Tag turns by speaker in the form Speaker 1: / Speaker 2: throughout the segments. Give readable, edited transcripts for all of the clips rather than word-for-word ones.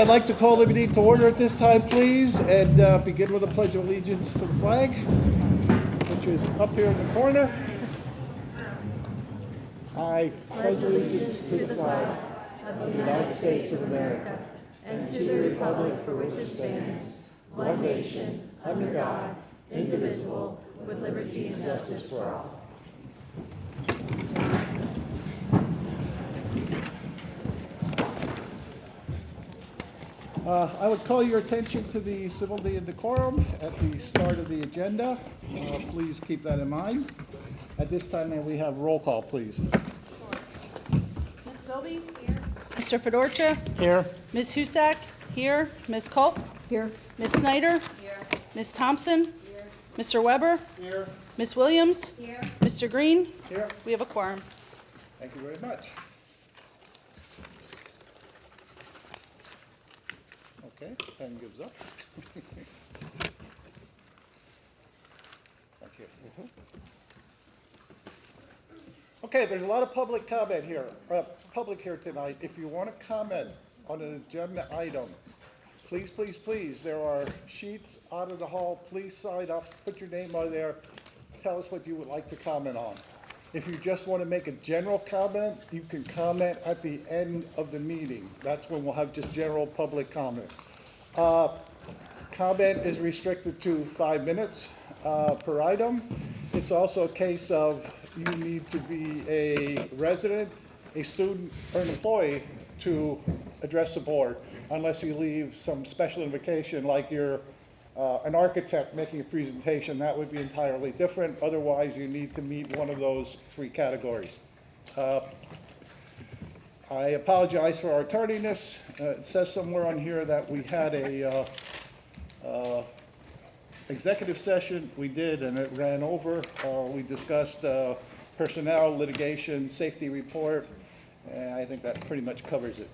Speaker 1: I'd like to call the meeting to order at this time, please, and begin with a pledge of allegiance to the flag, which is up here in the corner. I pledge allegiance to the flag of the United States of America and to the republic for which it stands, one nation, under God, indivisible, with liberty and justice for all. I would call your attention to the civility and decorum at the start of the agenda. Please keep that in mind. At this time, may we have roll call, please?
Speaker 2: Ms. Philby? Here. Mr. Fedorcha?
Speaker 1: Here.
Speaker 2: Ms. Husak? Here. Ms. Culp? Here. Ms. Snyder? Here. Ms. Thompson? Here. Mr. Weber?
Speaker 1: Here.
Speaker 2: Ms. Williams?
Speaker 3: Here.
Speaker 2: Mr. Green?
Speaker 1: Here.
Speaker 2: We have a quorum.
Speaker 1: Thank you very much. Okay, pen gives up. Thank you. Okay, there's a lot of public comment here, public here tonight. If you want to comment on an agenda item, please, please, please, there are sheets out of the hall. Please sign up, put your name on there, tell us what you would like to comment on. If you just want to make a general comment, you can comment at the end of the meeting. That's when we'll have just general public comment. Comment is restricted to 5 minutes per item. It's also a case of you need to be a resident, a student, or an employee to address the board, unless you leave some special invocation like you're an architect making a presentation. That would be entirely different. Otherwise, you need to meet one of those 3 categories. I apologize for our tardiness. It says somewhere on here that we had a executive session. We did, and it ran over. We discussed personnel, litigation, safety report, and I think that pretty much covers it.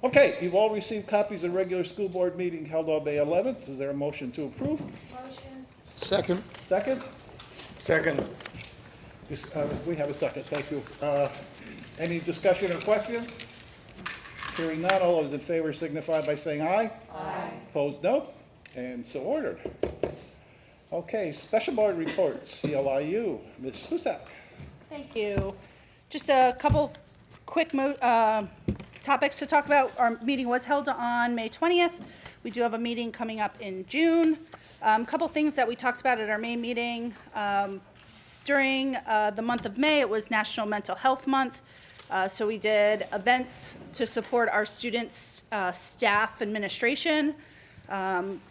Speaker 1: Okay, you've all received copies of the regular school board meeting held on May 11th. Is there a motion to approve?
Speaker 3: Motion.
Speaker 1: Second. Second? Second. We have a second, thank you. Any discussion or questions? Hearing none, all those in favor signify by saying aye. Aye. Opposed, no. And so ordered. Okay, special board reports, CLIU, Ms. Husak.
Speaker 2: Thank you. Just a couple quick topics to talk about. Our meeting was held on May 20th. We do have a meeting coming up in June. A couple things that we talked about at our May meeting. During the month of May, it was National Mental Health Month. So we did events to support our students, staff, administration,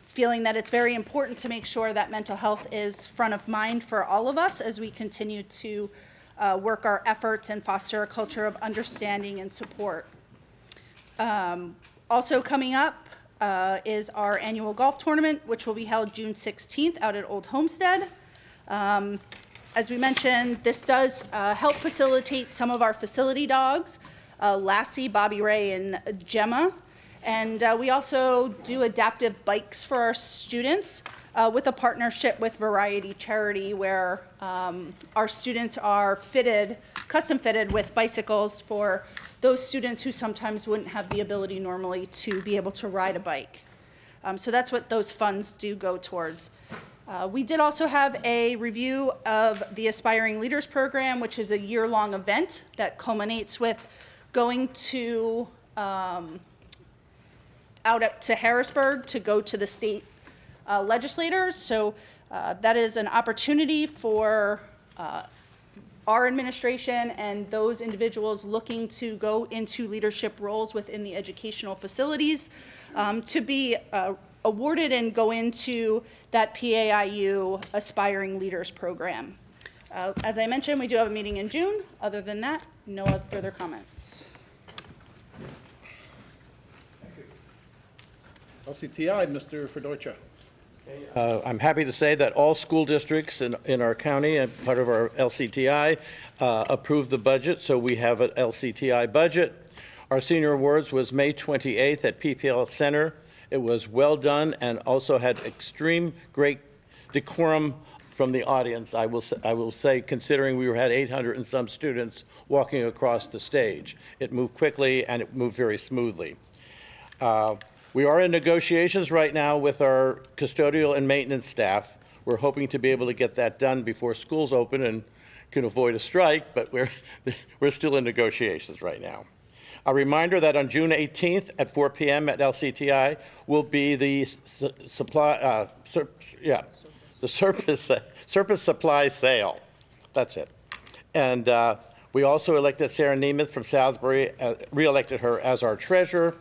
Speaker 2: feeling that it's very important to make sure that mental health is front of mind for all of us as we continue to work our efforts and foster a culture of understanding and support. Also coming up is our annual golf tournament, which will be held June 16th out at Old Homestead. As we mentioned, this does help facilitate some of our facility dogs, Lassie, Bobby Ray, and Gemma. And we also do adaptive bikes for our students with a partnership with Variety Charity, where our students are custom fitted with bicycles for those students who sometimes wouldn't have the ability normally to be able to ride a bike. So that's what those funds do go towards. We did also have a review of the Aspiring Leaders Program, which is a year-long event that culminates with going to out to Harrisburg to go to the state legislators. So that is an opportunity for our administration and those individuals looking to go into leadership roles within the educational facilities to be awarded and go into that PAIU Aspiring Leaders Program. As I mentioned, we do have a meeting in June. Other than that, no further comments.
Speaker 1: LCTI, Mr. Fedorcha.
Speaker 4: I'm happy to say that all school districts in our county and part of our LCTI approved the budget, so we have an LCTI budget. Our senior awards was May 28th at PPL Center. It was well done and also had extreme great decorum from the audience. I will say, considering we had 800 and some students walking across the stage. It moved quickly and it moved very smoothly. We are in negotiations right now with our custodial and maintenance staff. We're hoping to be able to get that done before schools open and can avoid a strike, but we're still in negotiations right now. A reminder that on June 18th at 4 p.m. at LCTI will be the surface supply sale. That's it. And we also elected Sarah Nemeth from Salisbury, re-elected her as our treasurer,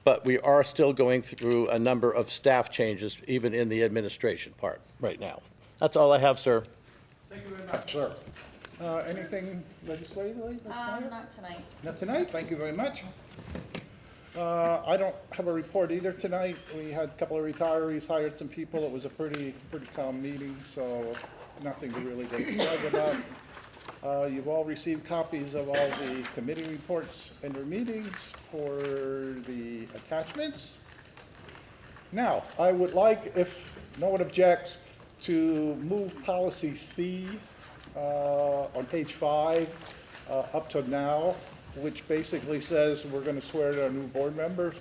Speaker 4: but we are still going through a number of staff changes, even in the administration part right now. That's all I have, sir.
Speaker 1: Thank you very much, sir. Anything legislatively? Ms. Meyer?
Speaker 3: Not tonight.
Speaker 1: Not tonight, thank you very much. I don't have a report either tonight. We had a couple of retirees, hired some people. It was a pretty calm meeting, so nothing to really get excited about. You've all received copies of all the committee reports and their meetings for the attachments. Now, I would like, if no one objects, to move policy C on page 5 up to now, which basically says we're going to swear to our new board members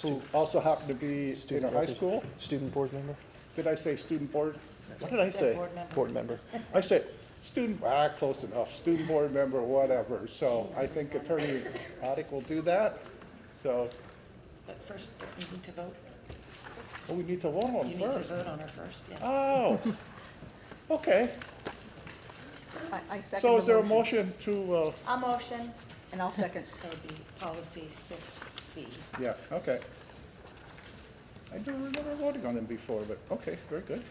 Speaker 1: who also happen to be in our high school.
Speaker 5: Student board member?
Speaker 1: Did I say student board? What did I say?
Speaker 5: Board member.
Speaker 1: I said student, close enough, student board member, whatever. So I think Attorney Attic will do that. So,
Speaker 3: But first, you need to vote.
Speaker 1: oh, we need to vote on
Speaker 3: You need to
Speaker 1: first.
Speaker 3: vote on her first, yes.
Speaker 1: Oh, okay.
Speaker 6: I second
Speaker 1: So
Speaker 6: the
Speaker 1: is there a motion to,
Speaker 6: A motion, and I'll second.
Speaker 3: That would be policy 6C.
Speaker 1: yeah, okay. I don't remember voting on them before, but okay, very good.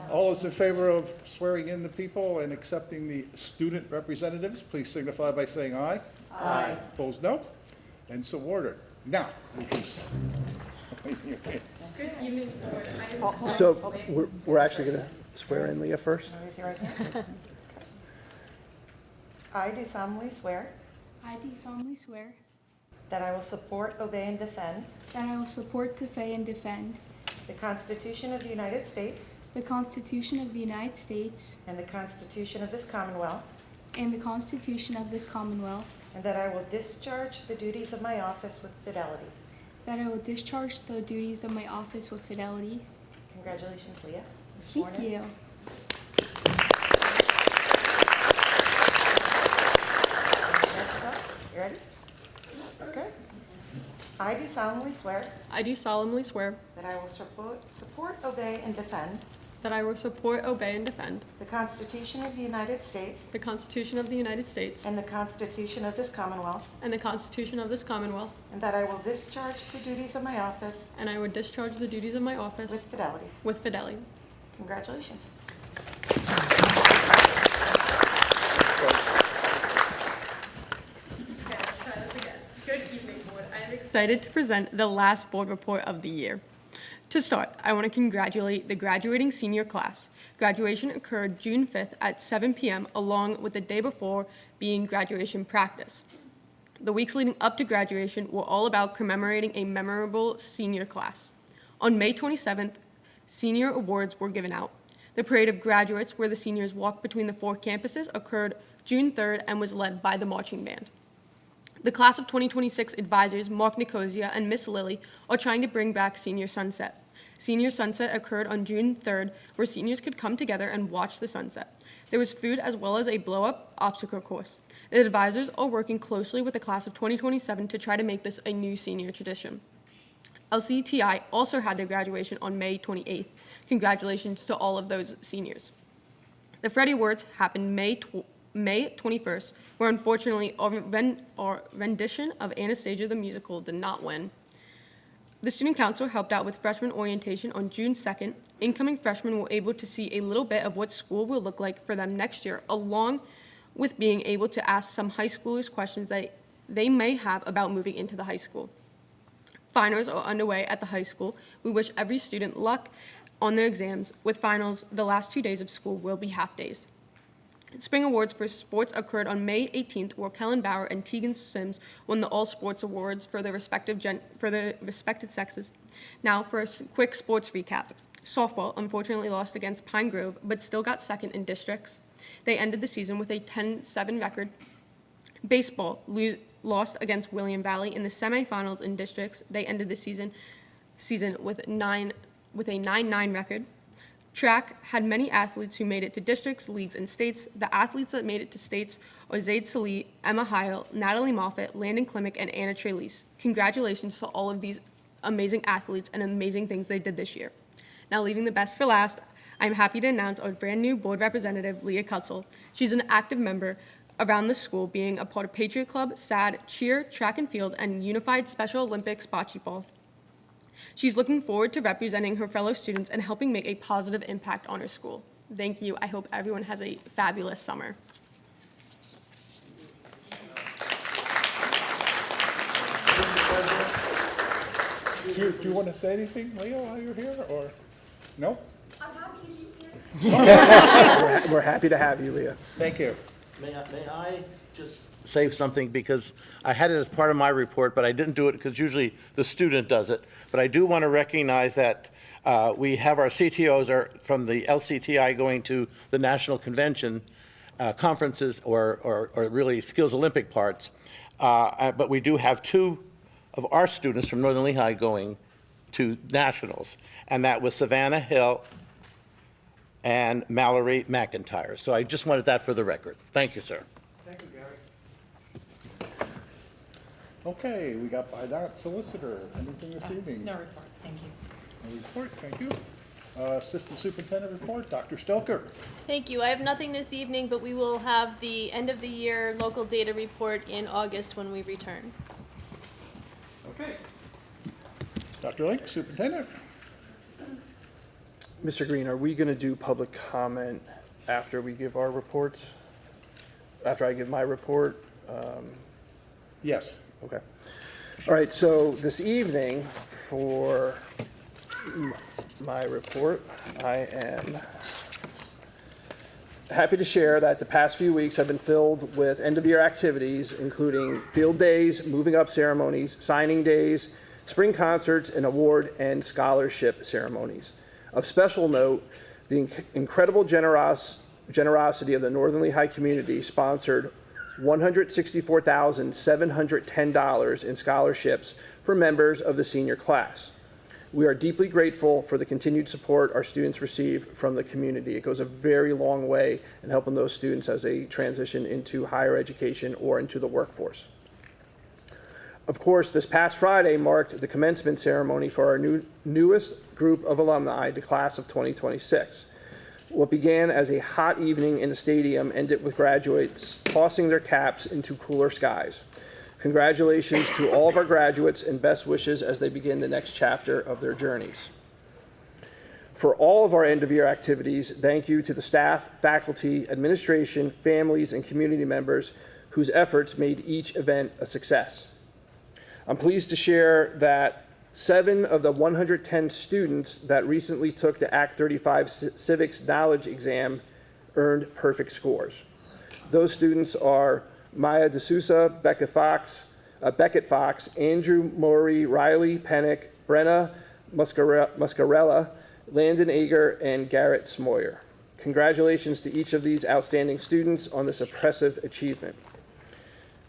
Speaker 1: All those in favor of swearing in the people and accepting the student representatives, please signify by saying aye. Aye. Opposed, no? And so ordered. Now, we can.
Speaker 5: So we're actually going to swear in Leah first?
Speaker 3: Raise your right hand. I do solemnly swear
Speaker 7: I do solemnly swear
Speaker 3: that I will support, obey, and defend
Speaker 7: that I will support, defend, and defend
Speaker 3: the Constitution of the United States
Speaker 7: the Constitution of the United States
Speaker 3: and the Constitution of this Commonwealth,
Speaker 7: and the Constitution of this Commonwealth,
Speaker 3: and that I will discharge the duties of my office with fidelity.
Speaker 7: that I will discharge the duties of my office with fidelity.
Speaker 3: Congratulations, Leah. You're sworn
Speaker 7: Thank
Speaker 3: in.
Speaker 7: you.
Speaker 3: Next up, you ready? Okay. I do solemnly swear
Speaker 8: I do solemnly swear
Speaker 3: that I will support, obey, and defend
Speaker 8: that I will support, obey, and defend
Speaker 3: the Constitution of the United States
Speaker 8: the Constitution of the United States
Speaker 3: and the Constitution of this Commonwealth,
Speaker 8: and the Constitution of this Commonwealth,
Speaker 3: and that I will discharge the duties of my office
Speaker 8: and I would discharge the duties of my
Speaker 3: with
Speaker 8: office
Speaker 3: fidelity.
Speaker 8: with fidelity.
Speaker 3: Congratulations.
Speaker 8: Good evening, Board. I am excited to present the last board report of the year. To start, I want to congratulate the graduating senior class. Graduation occurred June 5th at 7 p.m. along with the day before being graduation practice. The weeks leading up to graduation were all about commemorating a memorable senior class. On May 27th, senior awards were given out. The parade of graduates, where the seniors walked between the 4 campuses, occurred June 3rd and was led by the marching band. The class of 2026 advisors, Mark Nicosia and Miss Lily, are trying to bring back Senior Sunset. Senior Sunset occurred on June 3rd, where seniors could come together and watch the sunset. There was food as well as a blow-up obstacle course. The advisors are working closely with the class of 2027 to try to make this a new senior tradition. LCTI also had their graduation on May 28th. Congratulations to all of those seniors. The Freddie Awards happened May 21st, where unfortunately our rendition of Anastasia the Musical did not win. The Student Council helped out with freshman orientation on June 2nd. Incoming freshmen were able to see a little bit of what school will look like for them next year, along with being able to ask some high schoolers questions that they may have about moving into the high school. Finals are underway at the high school. We wish every student luck on their exams. With finals, the last 2 days of school will be half days. Spring awards for sports occurred on May 18th, where Kellen Bauer and Tegan Sims won the All Sports Awards for their respected sexes. Now for a quick sports recap. Softball unfortunately lost against Pine Grove, but still got second in districts. They ended the season with a 10-7 record. Baseball lost against William Valley in the semifinals in districts. They ended the season with a 9-9 record. Track had many athletes who made it to districts, leagues, and states. The athletes that made it to states are Zaid Salih, Emma Heil, Natalie Moffett, Landon Klimek, and Anna Trelise. Congratulations to all of these amazing athletes and amazing things they did this year. Now, leaving the best for last, I'm happy to announce our brand new board representative, Leah Kutzel. She's an active member around the school, being a part of Patriot Club, SAD, cheer, track and field, and Unified Special Olympics bocce ball. She's looking forward to representing her fellow students and helping make a positive impact on her school. Thank you. I hope everyone has a fabulous summer.
Speaker 1: Do you want to say anything, Leo, while you're here, or no?
Speaker 5: We're happy to have you, Leah.
Speaker 1: Thank you.
Speaker 4: May I just say something, because I had it as part of my report, but I didn't do it because usually the student does it. But I do want to recognize that we have our CTOs are from the LCTI going to the national convention conferences or really Skills Olympic parts. But we do have 2 of our students from Northern Lehigh going to nationals, and that was Savannah Hill and Mallory McIntyre. So I just wanted that for the record. Thank you, sir.
Speaker 1: Thank you, Gary. Okay, we got by that solicitor. Anything this evening?
Speaker 3: No report, thank you.
Speaker 1: No report, thank you. Assistant Superintendent report, Dr. Stoker.
Speaker 9: Thank you. I have nothing this evening, but we will have the end of the year local data report in August when we return.
Speaker 1: Okay. Dr. Link, Superintendent.
Speaker 5: Mr. Green, are we going to do public comment after we give our reports? After I give my report?
Speaker 1: Yes.
Speaker 5: Okay. All right, so this evening for my report, I am happy to share that the past few weeks have been filled with end-of-year activities, including field days, moving up ceremonies, signing days, spring concerts, and award and scholarship ceremonies. Of special note, the incredible generosity of the Northern Lehigh community sponsored $164,710 in scholarships for members of the senior class. We are deeply grateful for the continued support our students receive from the community. It goes a very long way in helping those students as they transition into higher education or into the workforce. Of course, this past Friday marked the commencement ceremony for our newest group of alumni, the class of 2026. What began as a hot evening in the stadium ended with graduates tossing their caps into cooler skies. Congratulations to all of our graduates and best wishes as they begin the next chapter of their journeys. For all of our end-of-year activities, thank you to the staff, faculty, administration, families, and community members whose efforts made each event a success. I'm pleased to share that 7 of the 110 students that recently took the Act 35 Civics Knowledge exam earned perfect scores. Those students are Maya D'Souza, Beckett Fox, Andrew Maury, Riley Pennick, Brenna Muscarella, Landon Ager, and Garrett Smoyer. Congratulations to each of these outstanding students on this impressive achievement.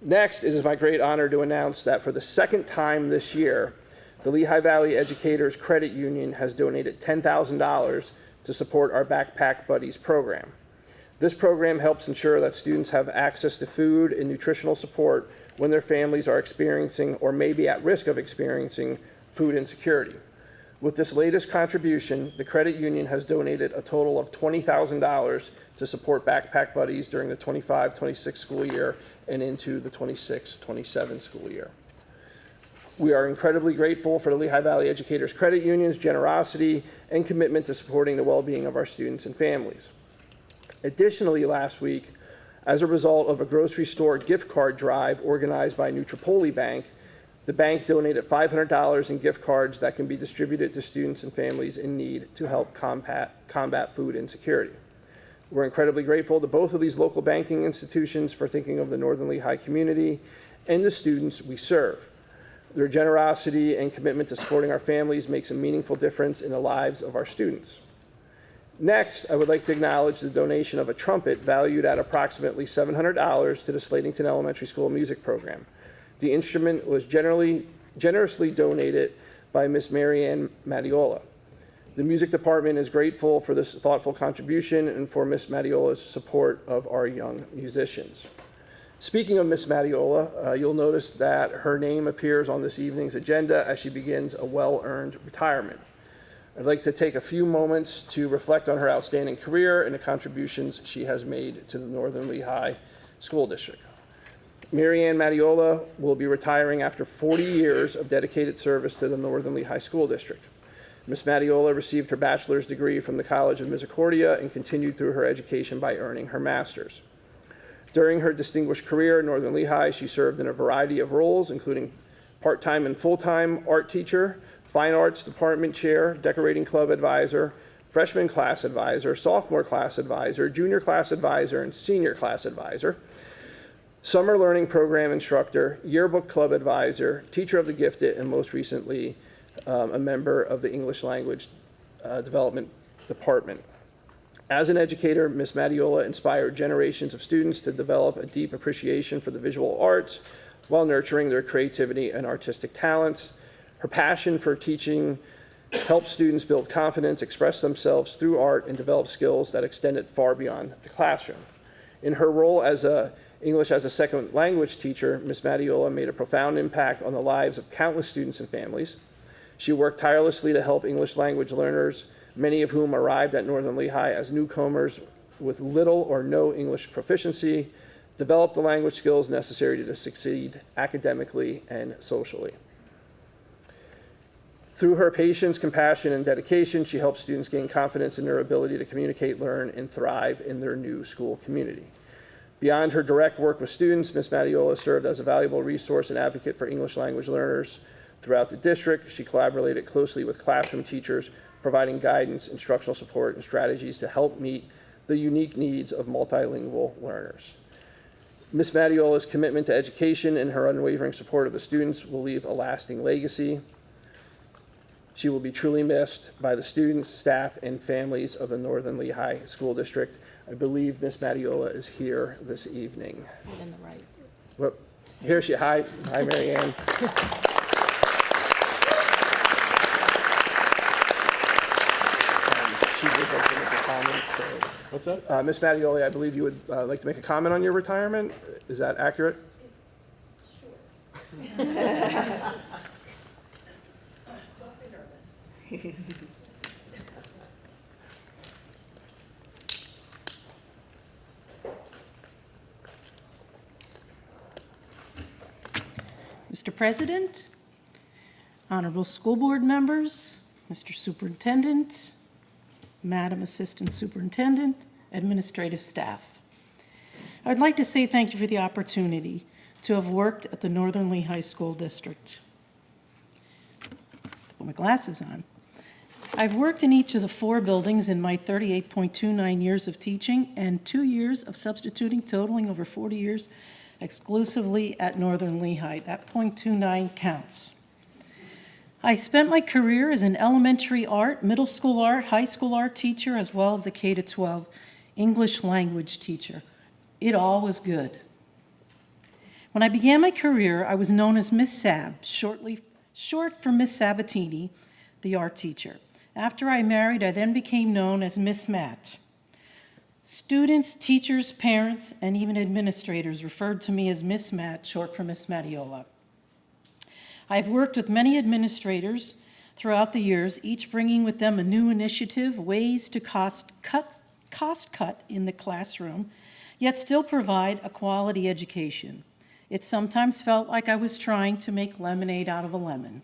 Speaker 5: Next, it is my great honor to announce that for the second time this year, the Lehigh Valley Educators Credit Union has donated $10,000 to support our Backpack Buddies program. This program helps ensure that students have access to food and nutritional support when their families are experiencing or may be at risk of experiencing food insecurity. With this latest contribution, the credit union has donated a total of $20,000 to support Backpack Buddies during the 25-26 school year and into the 26-27 school year. We are incredibly grateful for the Lehigh Valley Educators Credit Union's generosity and commitment to supporting the well-being of our students and families. Additionally, last week, as a result of a grocery store gift card drive organized by Nutropoli Bank, the bank donated $500 in gift cards that can be distributed to students and families in need to help combat food insecurity. We're incredibly grateful to both of these local banking institutions for thinking of the Northern Lehigh community and the students we serve. Their generosity and commitment to supporting our families makes a meaningful difference in the lives of our students. Next, I would like to acknowledge the donation of a trumpet valued at approximately $700 to the Slatington Elementary School music program. The instrument was generously donated by Miss Marianne Matiola. The music department is grateful for this thoughtful contribution and for Miss Matiola's support of our young musicians. Speaking of Miss Matiola, you'll notice that her name appears on this evening's agenda as she begins a well-earned retirement. I'd like to take a few moments to reflect on her outstanding career and the contributions she has made to the Northern Lehigh School District. Marianne Matiola will be retiring after 40 years of dedicated service to the Northern Lehigh School District. Ms. Matiola received her bachelor's degree from the College of Misericordia and continued through her education by earning her master's. During her distinguished career at Northern Lehigh, she served in a variety of roles, including part-time and full-time art teacher, fine arts department chair, decorating club advisor, freshman class advisor, sophomore class advisor, junior class advisor, and senior class advisor, summer learning program instructor, yearbook club advisor, teacher of the gifted, and most recently, a member of the English language development department. As an educator, Ms. Matiola inspired generations of students to develop a deep appreciation for the visual arts while nurturing their creativity and artistic talents. Her passion for teaching helped students build confidence, express themselves through art, and develop skills that extended far beyond the classroom. In her role as an English as a second language teacher, Ms. Matiola made a profound impact on the lives of countless students and families. She worked tirelessly to help English language learners, many of whom arrived at Northern Lehigh as newcomers with little or no English proficiency, develop the language skills necessary to succeed academically and socially. Through her patience, compassion, and dedication, she helps students gain confidence in their ability to communicate, learn, and thrive in their new school community. Beyond her direct work with students, Ms. Matiola served as a valuable resource and advocate for English language learners throughout the district. She collaborated closely with classroom teachers, providing guidance, instructional support, and strategies to help meet the unique needs of multilingual learners. Ms. Matiola's commitment to education and her unwavering support of the students will leave a lasting legacy. She will be truly missed by the students, staff, and families of the Northern Lehigh School District. I believe Ms. Matiola is here this evening.
Speaker 6: In the right.
Speaker 5: Well, here she, hi, Marianne. She would like to make a comment. So,
Speaker 4: What's that?
Speaker 5: Ms. Matiola, I believe you would like to make a comment on your retirement. Is that accurate?
Speaker 3: Sure.
Speaker 10: Mr. President, honorable school board members, Mr. Superintendent, Madam Assistant Superintendent, administrative staff. I'd like to say thank you for the opportunity to have worked at the Northern Lehigh School District. Put my glasses on. I've worked in each of the 4 buildings in my 38.29 years of teaching and 2 years of substituting, totaling over 40 years exclusively at Northern Lehigh. That .29 counts. I spent my career as an elementary art, middle school art, high school art teacher, as well as a K-12 English language teacher. It all was good. When I began my career, I was known as Miss Sab, short for Miss Sabatini, the art teacher. After I married, I then became known as Miss Matt. Students, teachers, parents, and even administrators referred to me as Miss Matt, short for Miss Matiola. I've worked with many administrators throughout the years, each bringing with them a new initiative, ways to cost cut in the classroom, yet still provide a quality education. It sometimes felt like I was trying to make lemonade out of a lemon.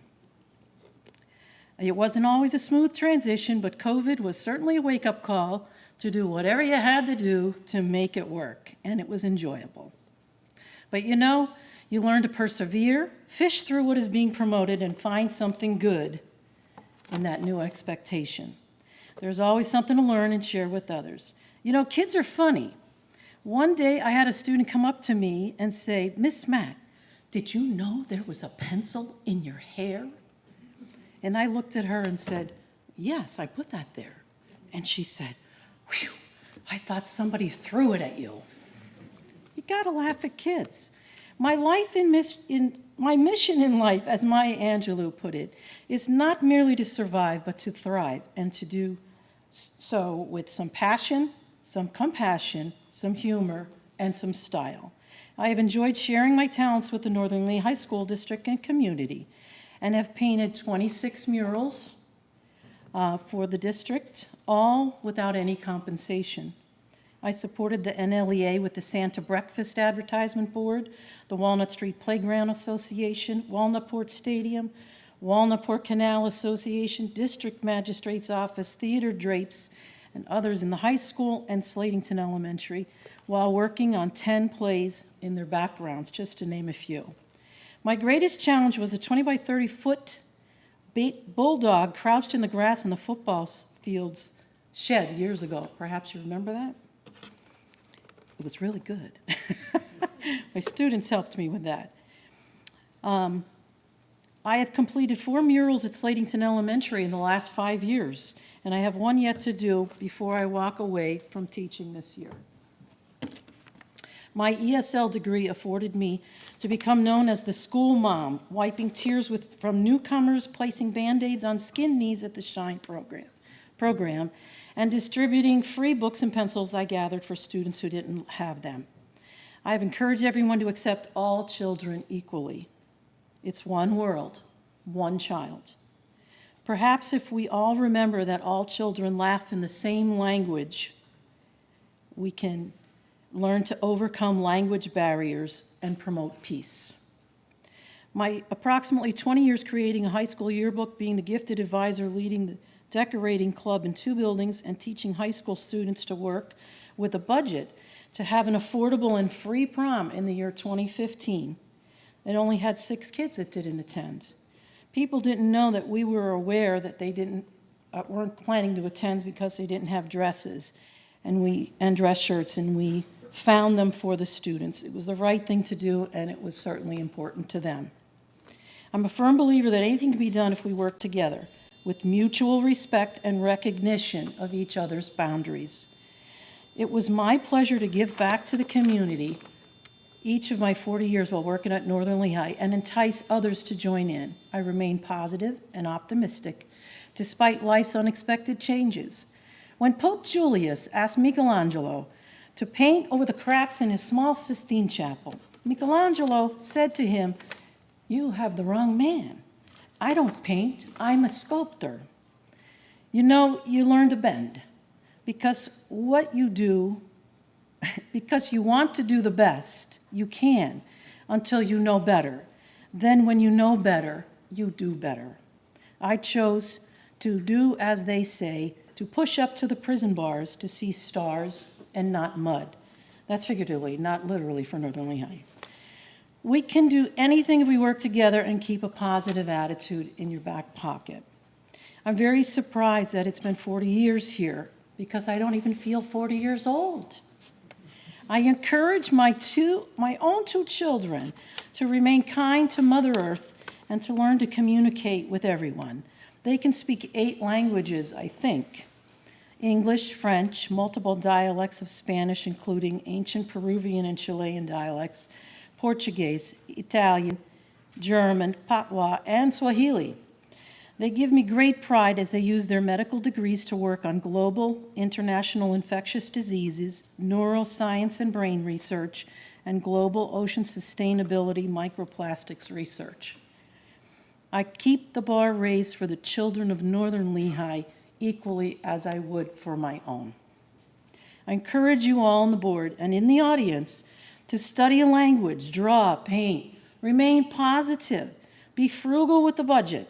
Speaker 10: It wasn't always a smooth transition, but COVID was certainly a wake-up call to do whatever you had to do to make it work, and it was enjoyable. But you know, you learn to persevere, fish through what is being promoted, and find something good in that new expectation. There's always something to learn and share with others. You know, kids are funny. One day I had a student come up to me and say, "Miss Matt, did you know there was a pencil in your hair?" And I looked at her and said, "Yes, I put that there." And she said, "Whew, I thought somebody threw it at you." You gotta laugh at kids. My my mission in life, as Maya Angelou put it, is not merely to survive, but to thrive, and to do so with some passion, some compassion, some humor, and some style. I have enjoyed sharing my talents with the Northern Lehigh School District and community, and have painted 26 murals for the district, all without any compensation. I supported the NLEA with the Santa Breakfast Advertisement Board, the Walnut Street Playground Association, Walnut Port Stadium, Walnut Port Canal Association, District Magistrate's Office, Theater Drapes, and others in the high school and Slatington Elementary, while working on 10 plays in their backgrounds, just to name a few. My greatest challenge was a 20 by 30-foot bulldog crouched in the grass in the football field's shed years ago. Perhaps you remember that? It was really good. My students helped me with that. I have completed 4 murals at Slatington Elementary in the last 5 years, and I have one yet to do before I walk away from teaching this year. My ESL degree afforded me to become known as the school mom, wiping tears from newcomers, placing Band-Aids on skin knees at the Shine program, and distributing free books and pencils I gathered for students who didn't have them. I have encouraged everyone to accept all children equally. It's one world, one child. Perhaps if we all remember that all children laugh in the same language, we can learn to overcome language barriers and promote peace. My approximately 20 years creating a high school yearbook, being the gifted advisor leading the decorating club in 2 buildings, and teaching high school students to work with a budget to have an affordable and free prom in the year 2015. It only had 6 kids that didn't attend. People didn't know that we were aware that they weren't planning to attend because they didn't have dresses and dress shirts, and we found them for the students. It was the right thing to do, and it was certainly important to them. I'm a firm believer that anything can be done if we work together with mutual respect and recognition of each other's boundaries. It was my pleasure to give back to the community each of my 40 years while working at Northern Lehigh and entice others to join in. I remain positive and optimistic despite life's unexpected changes. When Pope Julius asked Michelangelo to paint over the cracks in his small Sistine Chapel, Michelangelo said to him, "You have the wrong man. I don't paint, I'm a sculptor." You know, you learn to bend because what you do, because you want to do the best, you can until you know better. Then when you know better, you do better. I chose to do as they say, to push up to the prison bars to see stars and not mud. That's figuratively, not literally, for Northern Lehigh. We can do anything if we work together and keep a positive attitude in your back pocket. I'm very surprised that it's been 40 years here because I don't even feel 40 years old. I encourage my own 2 children to remain kind to Mother Earth and to learn to communicate with everyone. They can speak 8 languages, I think. English, French, multiple dialects of Spanish, including ancient Peruvian and Chilean dialects, Portuguese, Italian, German, Patois, and Swahili. They give me great pride as they use their medical degrees to work on global, international infectious diseases, neuroscience and brain research, and global ocean sustainability microplastics research. I keep the bar raised for the children of Northern Lehigh equally as I would for my own. I encourage you all on the board and in the audience to study a language, draw, paint, remain positive, be frugal with the budget,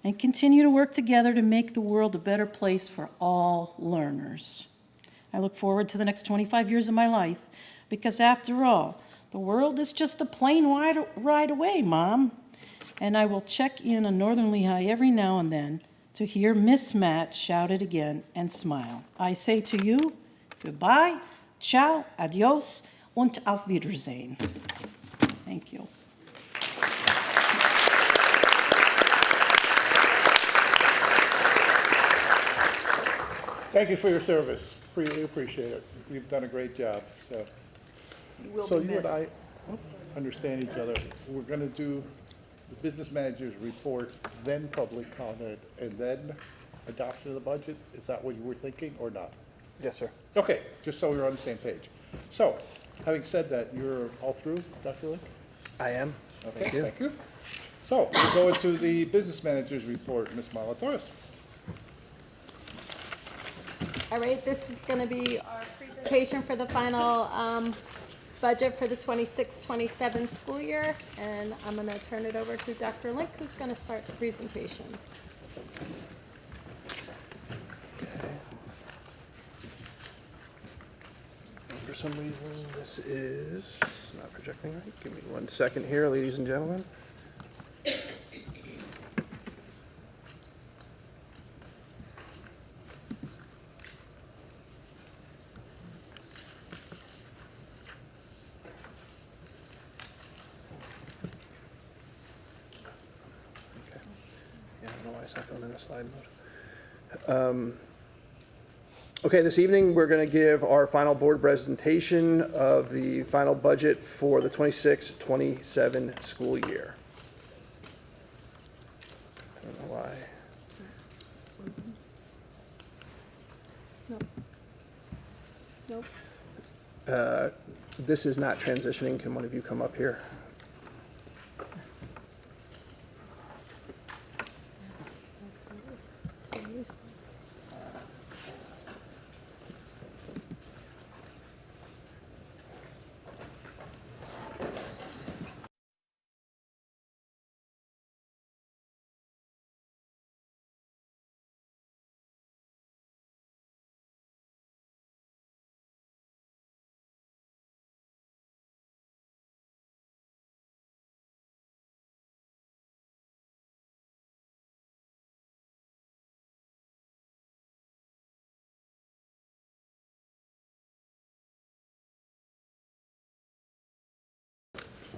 Speaker 10: and continue to work together to make the world a better place for all learners. I look forward to the next 25 years of my life because, after all, the world is just a plane ride away, Mom. And I will check in on Northern Lehigh every now and then to hear Miss Matt shout it again and smile. I say to you, goodbye, ciao, adios, und auf Wiedersehen. Thank you.
Speaker 1: Thank you for your service. Really appreciate it. You've done a great job.
Speaker 6: You will
Speaker 1: So
Speaker 6: be
Speaker 1: you and
Speaker 6: missed.
Speaker 1: I understand each other. We're gonna do the business manager's report, then public comment, and then adoption of the budget? Is that what you were thinking, or not?
Speaker 5: Yes, sir.
Speaker 1: Okay, just so we're on the same page. So, having said that, you're all through, Dr. Link?
Speaker 5: I am.
Speaker 1: Okay, thank you. So, we'll go into the business manager's report, Ms. Malatorres.
Speaker 9: All right, this is going to be our presentation for the final budget for the 26-27 school year, and I'm going to turn it over to Dr. Link, who's going to start the presentation.
Speaker 5: For some reason, this is not projecting right. Give me 1 second here, ladies and gentlemen. Yeah, I don't know why it's not going in the slide mode. Okay, this evening, we're going to give our final board presentation of the final budget for the 26-27 school year. I don't know why.
Speaker 9: Nope.
Speaker 5: This is not transitioning. Can one of you come up here?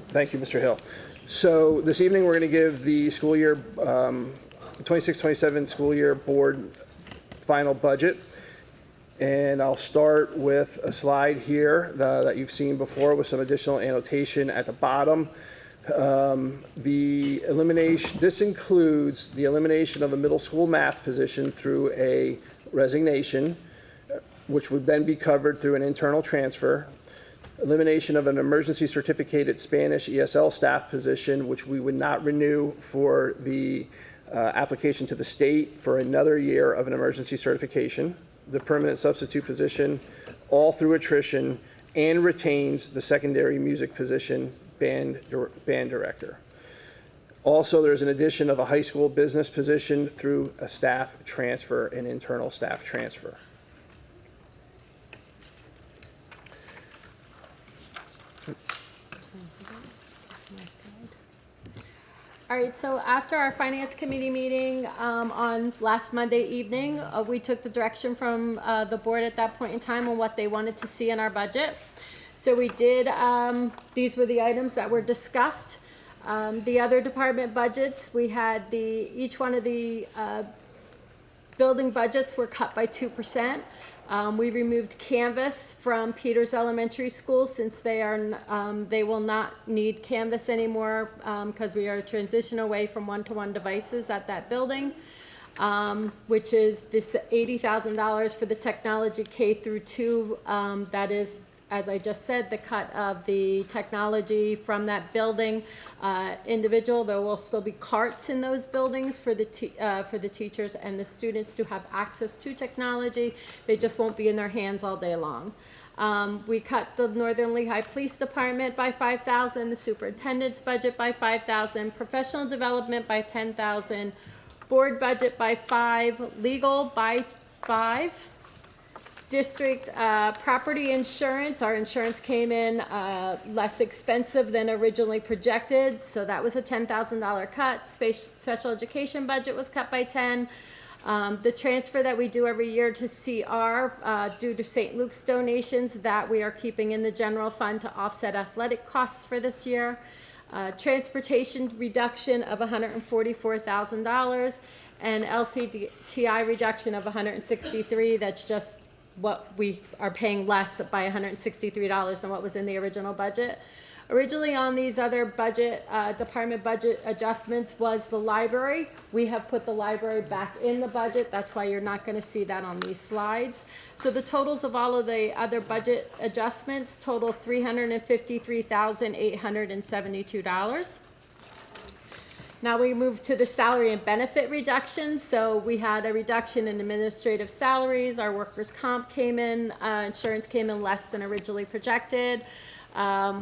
Speaker 5: Thank you, Mr. Hill. So this evening, we're going to give the school year, 26-27 school year board final budget. And I'll start with a slide here that you've seen before with some additional annotation at the bottom. This includes the elimination of a middle school math position through a resignation, which would then be covered through an internal transfer. Elimination of an emergency certificated Spanish ESL staff position, which we would not renew for the application to the state for another year of an emergency certification. The permanent substitute position, all through attrition, and retains the secondary music position, band director. Also, there's an addition of a high school business position through a staff transfer, an internal staff transfer.
Speaker 9: All right, so after our finance committee meeting on last Monday evening, we took the direction from the board at that point in time on what they wanted to see in our budget. So we did, these were the items that were discussed. The other department budgets, we had each one of the building budgets were cut by 2%. We removed Canvas from Peters Elementary School since they will not need Canvas anymore because we are transitioning away from one-to-one devices at that building, which is this $80,000 for the technology K through 2. That is, as I just said, the cut of the technology from that building individual. There will still be carts in those buildings for the teachers and the students to have access to technology. They just won't be in their hands all day long. We cut the Northern Lehigh Police Department by $5,000, the superintendent's budget by $5,000, professional development by $10,000, board budget by $5,000, legal by $5,000. District property insurance, our insurance came in less expensive than originally projected, so that was a $10,000 cut. Special education budget was cut by 10. The transfer that we do every year to CR due to St. Luke's donations, that we are keeping in the general fund to offset athletic costs for this year. Transportation reduction of $144,000 and LCTI reduction of $163,000. That's just what we are paying less by $163 than what was in the original budget. Originally on these other budget, department budget adjustments was the library. We have put the library back in the budget. That's why you're not gonna see that on these slides. So the totals of all of the other budget adjustments total $353,872. Now we move to the salary and benefit reductions. So we had a reduction in administrative salaries. Our workers' comp came in, insurance came in less than originally projected.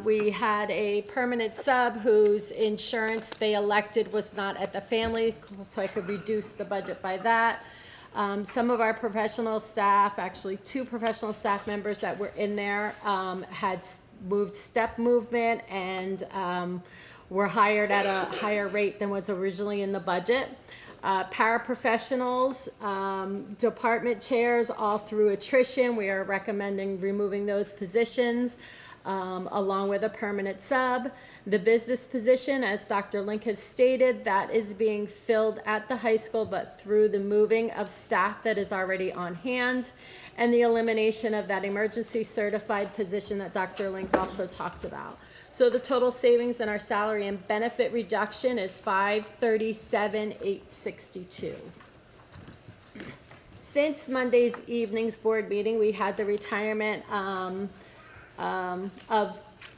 Speaker 9: We had a permanent sub whose insurance they elected was not at the family, so I could reduce the budget by that. Some of our professional staff, actually 2 professional staff members that were in there, had moved step movement and were hired at a higher rate than was originally in the budget. Paraprofessionals, department chairs, all through attrition. We are recommending removing those positions, along with a permanent sub. The business position, as Dr. Link has stated, that is being filled at the high school, but through the moving of staff that is already on hand, and the elimination of that emergency certified position that Dr. Link also talked about. So the total savings in our salary and benefit reduction is $537,862. Since Monday's evening's board meeting, we had the retirement of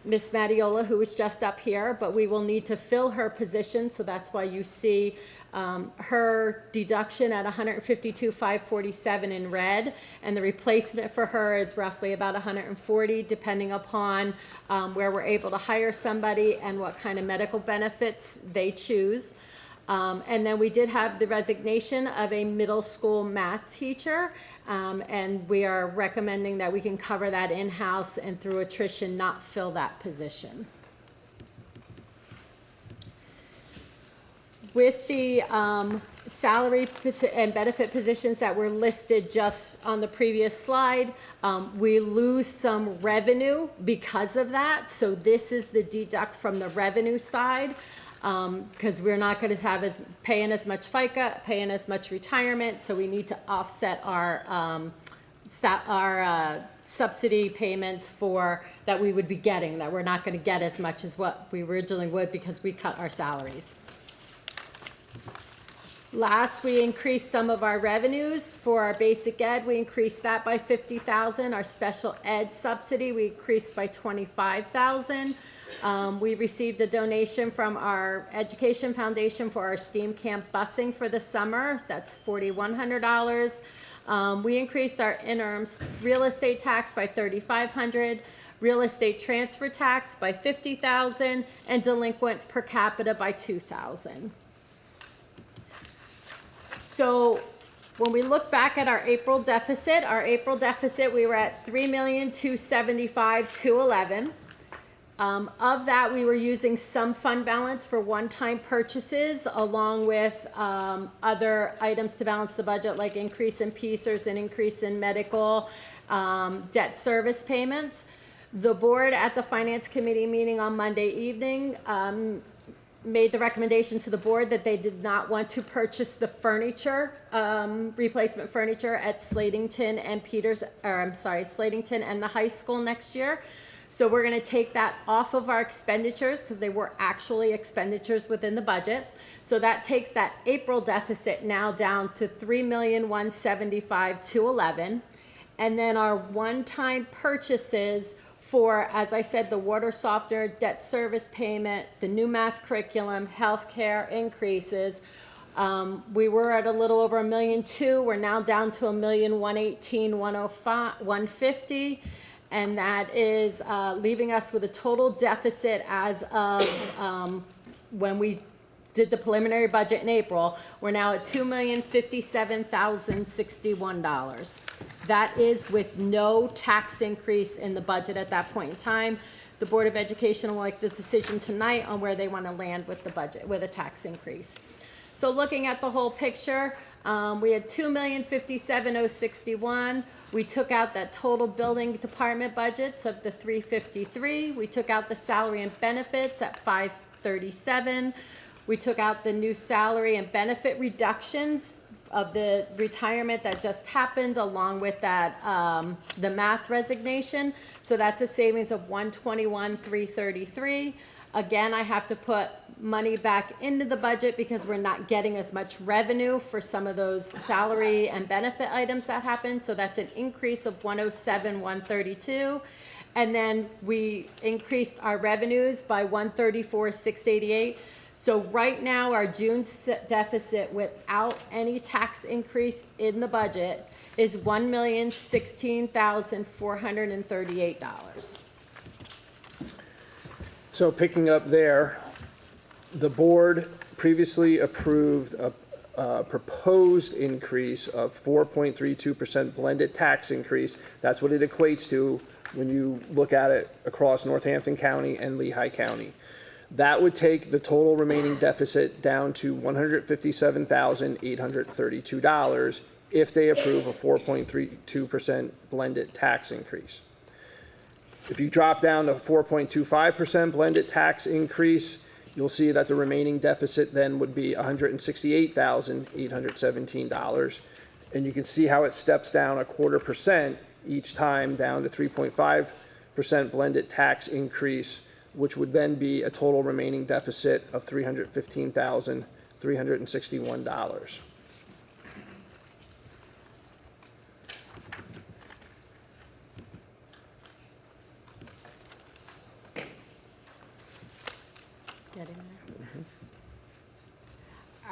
Speaker 9: Miss Matiola, who was just up here, but we will need to fill her position, so that's why you see her deduction at $152,547 in red, and the replacement for her is roughly about $140, depending upon where we're able to hire somebody and what kind of medical benefits they choose. And then we did have the resignation of a middle school math teacher, and we are recommending that we can cover that in-house and through attrition not fill that position. With the salary and benefit positions that were listed just on the previous slide, we lose some revenue because of that. So this is the deduct from the revenue side, because we're not going to have paying as much FICA, paying as much retirement. So we need to offset our subsidy payments that we would be getting, that we're not going to get as much as what we originally would because we cut our salaries. Last, we increased some of our revenues for our basic ed. We increased that by $50,000. Our special ed subsidy, we increased by $25,000. We received a donation from our Education Foundation for our STEAM camp busing for the summer. That's $4,100. We increased our interim real estate tax by $3,500. Real estate transfer tax by $50,000, and delinquent per capita by $2,000. So when we look back at our April deficit, we were at $3,275,211. Of that, we were using some fund balance for one-time purchases, along with other items to balance the budget, like increase in PSERS and increase in medical debt service payments. The board at the Finance Committee meeting on Monday evening made the recommendation to the board that they did not want to purchase the furniture, replacement furniture at Slatington and Slatington and the high school next year. So we're going to take that off of our expenditures because they were actually expenditures within the budget. So that takes that April deficit now down to $3,175,211. And then our one-time purchases for, as I said, the water softener, debt service payment, the new math curriculum, healthcare increases. We were at a little over $1.2 million. We're now down to $1,118,150, and that is leaving us with a total deficit as of when we did the preliminary budget in April. We're now at $2,057,061. That is with no tax increase in the budget at that point in time. The Board of Education will make the decision tonight on where they want to land with the budget, with a tax increase. So looking at the whole picture, we had $2,057,061. We took out that total building department budgets of the $353. We took out the salary and benefits at $537. We took out the new salary and benefit reductions of the retirement that just happened, along with that, the math resignation. So that's a savings of 121,333. Again, I have to put money back into the budget because we're not getting as much revenue for some of those salary and benefit items that happened. So that's an increase of 107,132. And then we increased our revenues by 134,688. So right now, our June deficit without any tax increase in the budget is $1,016,438.
Speaker 5: So picking up there, the board previously approved a proposed increase of 4.32% blended tax increase. That's what it equates to when you look at it across Northampton County and Lehigh County. That would take the total remaining deficit down to $157,832 if they approve a 4.32% blended tax increase. If you drop down to 4.25% blended tax increase, you'll see that the remaining deficit then would be $168,817. And you can see how it steps down 0.25% each time down to 3.5% blended tax increase, which would then be a total remaining deficit of $315,361.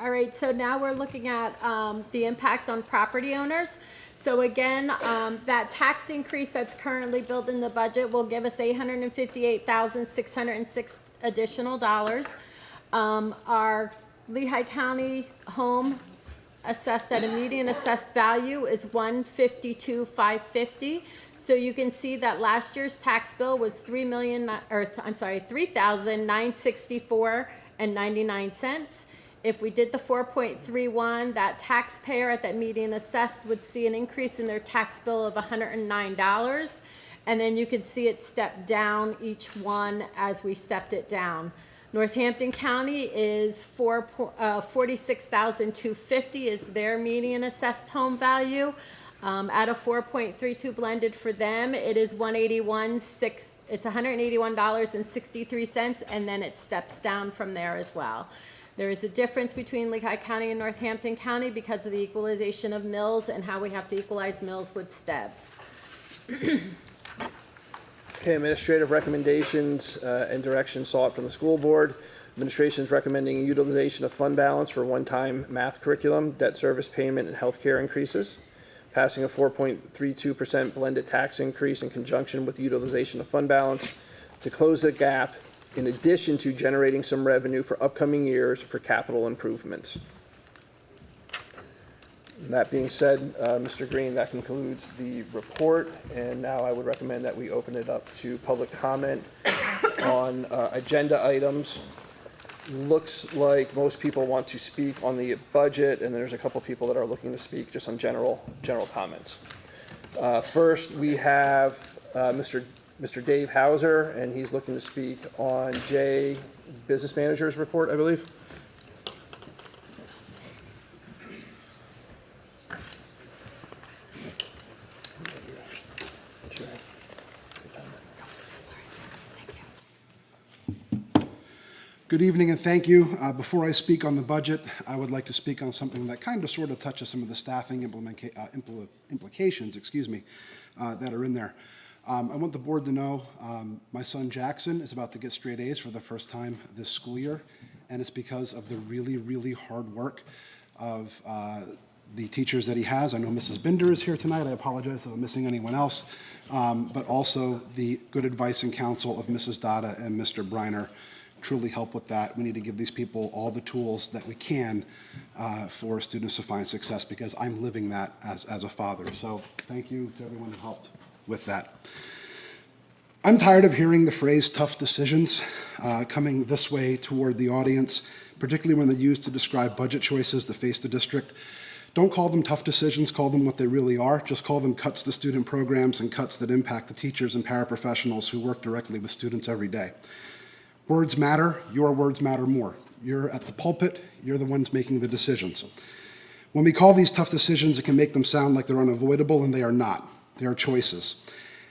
Speaker 9: All right, so now we're looking at the impact on property owners. So again, that tax increase that's currently built in the budget will give us $858,606 additional dollars. Our Lehigh County home assessed at a median assessed value is $152,550. So you can see that last year's tax bill was $3,964.99. If we did the 4.31, that taxpayer at that median assessed would see an increase in their tax bill of $109. And then you could see it step down each one as we stepped it down. Northampton County is $46,250 is their median assessed home value. At a 4.32 blended for them, it is $181.63, and then it steps down from there as well. There is a difference between Lehigh County and Northampton County because of the equalization of mills and how we have to equalize mills with STEBs.
Speaker 5: Okay, administrative recommendations and direction sought from the school board. Administration is recommending utilization of fund balance for one-time math curriculum, debt service payment, and healthcare increases. Passing a 4.32% blended tax increase in conjunction with utilization of fund balance to close the gap, in addition to generating some revenue for upcoming years for capital improvements. That being said, Mr. Green, that concludes the report, and now I would recommend that we open it up to public comment on agenda items. Looks like most people want to speak on the budget, and there's a couple people that are looking to speak just on general comments. First, we have Mr. Dave Hauser, and he's looking to speak on J, business manager's report, I believe.
Speaker 11: Good evening and thank you. Before I speak on the budget, I would like to speak on something that kind of sort of touches some of the staffing implications, that are in there. I want the board to know my son Jackson is about to get straight A's for the first time this school year, and it's because of the really, really hard work of the teachers that he has. I know Mrs. Binder is here tonight. I apologize if I'm missing anyone else, but also the good advice and counsel of Mrs. Dada and Mr. Briner truly help with that. We need to give these people all the tools that we can for students to find success, because I'm living that as a father. So thank you to everyone who helped with that. I'm tired of hearing the phrase tough decisions coming this way toward the audience, particularly when they're used to describe budget choices that face the district. Don't call them tough decisions, call them what they really are. Just call them cuts to student programs and cuts that impact the teachers and paraprofessionals who work directly with students every day. Words matter, your words matter more. You're at the pulpit, you're the ones making the decisions. When we call these tough decisions, it can make them sound like they're unavoidable, and they are not. They are choices.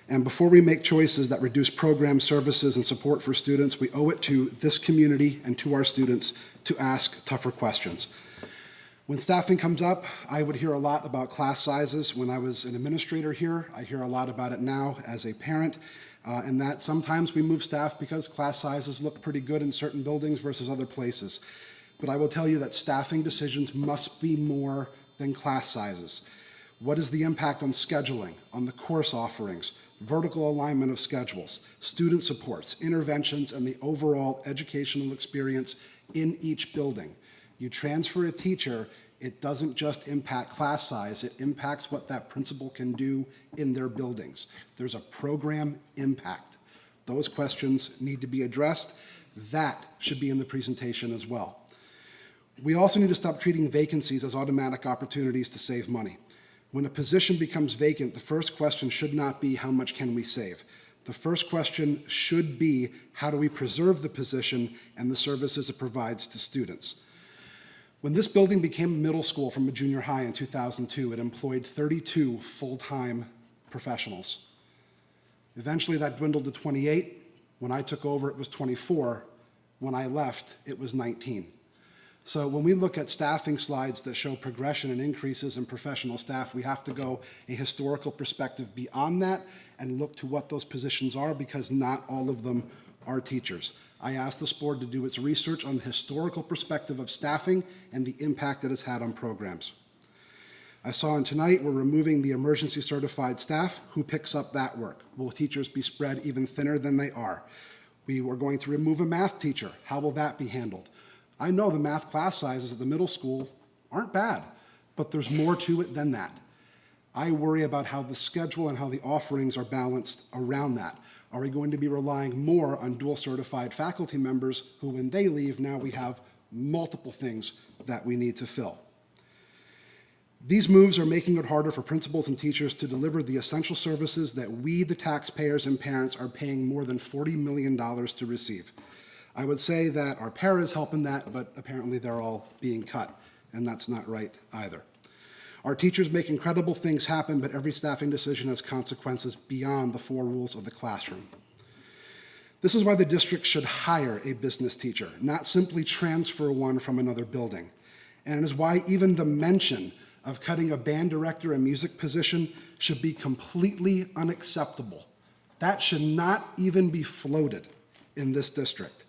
Speaker 11: And before we make choices that reduce programs, services, and support for students, we owe it to this community and to our students to ask tougher questions. When staffing comes up, I would hear a lot about class sizes. When I was an administrator here, I hear a lot about it now as a parent, and that sometimes we move staff because class sizes look pretty good in certain buildings versus other places. But I will tell you that staffing decisions must be more than class sizes. What is the impact on scheduling, on the course offerings, vertical alignment of schedules, student supports, interventions, and the overall educational experience in each building? You transfer a teacher, it doesn't just impact class size, it impacts what that principal can do in their buildings. There's a program impact. Those questions need to be addressed. That should be in the presentation as well. We also need to stop treating vacancies as automatic opportunities to save money. When a position becomes vacant, the first question should not be how much can we save. The first question should be how do we preserve the position and the services it provides to students. When this building became a middle school from a junior high in 2002, it employed 32 full-time professionals. Eventually that dwindled to 28. When I took over, it was 24. When I left, it was 19. So when we look at staffing slides that show progression and increases in professional staff, we have to go a historical perspective beyond that and look to what those positions are, because not all of them are teachers. I asked this board to do its research on the historical perspective of staffing and the impact it has had on programs. I saw in tonight we're removing the emergency certified staff. Who picks up that work? Will teachers be spread even thinner than they are? We were going to remove a math teacher. How will that be handled? I know the math class sizes at the middle school aren't bad, but there's more to it than that. I worry about how the schedule and how the offerings are balanced around that. Are we going to be relying more on dual certified faculty members who, when they leave, now we have multiple things that we need to fill? These moves are making it harder for principals and teachers to deliver the essential services that we, the taxpayers and parents, are paying more than $40 million to receive. I would say that our para is helping that, but apparently they're all being cut, and that's not right either. Our teachers make incredible things happen, but every staffing decision has consequences beyond the four rules of the classroom. This is why the district should hire a business teacher, not simply transfer one from another building. And it is why even the mention of cutting a band director and music position should be completely unacceptable. That should not even be floated in this district.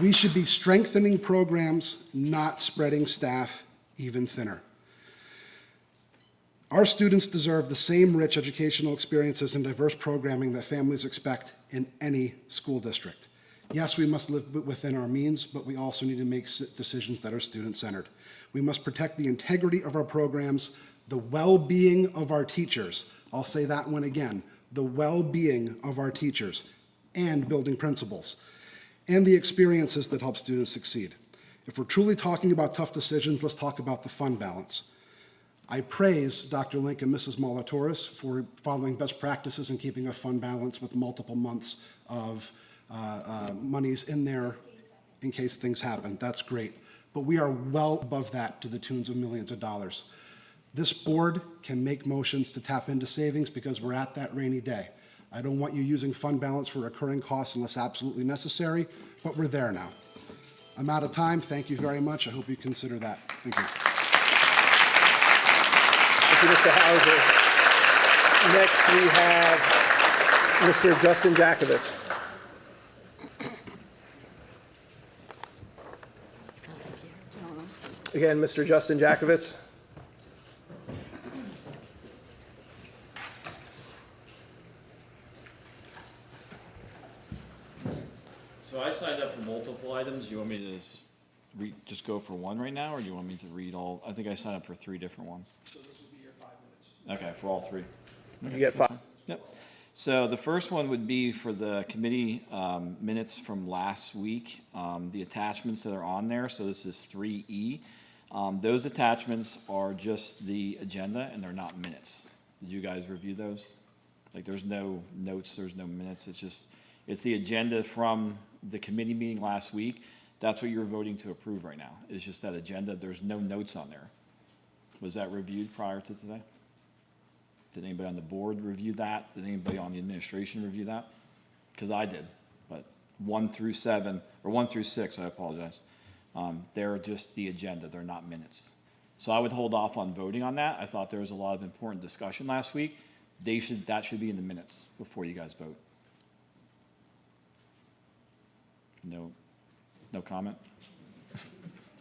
Speaker 11: We should be strengthening programs, not spreading staff even thinner. Our students deserve the same rich educational experiences and diverse programming that families expect in any school district. Yes, we must live within our means, but we also need to make decisions that are student-centered. We must protect the integrity of our programs, the well-being of our teachers. I'll say that one again, the well-being of our teachers and building principals, and the experiences that help students succeed. If we're truly talking about tough decisions, let's talk about the fund balance. I praise Dr. Link and Mrs. Molatoris for following best practices and keeping a fund balance with multiple months of monies in there in case things happen. That's great. But we are well above that, to the tunes of millions of dollars. This board can make motions to tap into savings because we're at that rainy day. I don't want you using fund balance for recurring costs unless absolutely necessary, but we're there now. I'm out of time. Thank you very much. I hope you consider that. Thank you.
Speaker 5: Thank you, Mr. Hauser. Next, we have Mr. Justin Jakovitz. Again, Mr. Justin Jakovitz.
Speaker 12: So I signed up for multiple items. You want me to just go for one right now, or do you want me to read all? I think I signed up for 3 different ones. So this will be your 5 minutes. Okay, for all 3.
Speaker 5: You get 5.
Speaker 12: Yep. So the first one would be for the committee minutes from last week, the attachments that are on there. So this is 3E. Those attachments are just the agenda, and they're not minutes. Did you guys review those? Like, there's no notes, there's no minutes. It's just, It's the agenda from the committee meeting last week. That's what you're voting to approve right now. It's just that agenda. There's no notes on there. Was that reviewed prior to today? Did anybody on the board review that? Did anybody on the administration review that? Because I did, but 1 through 7, or 1 through 6, I apologize. They're just the agenda, they're not minutes. So I would hold off on voting on that. I thought there was a lot of important discussion last week. That should be in the minutes before you guys vote. No comment?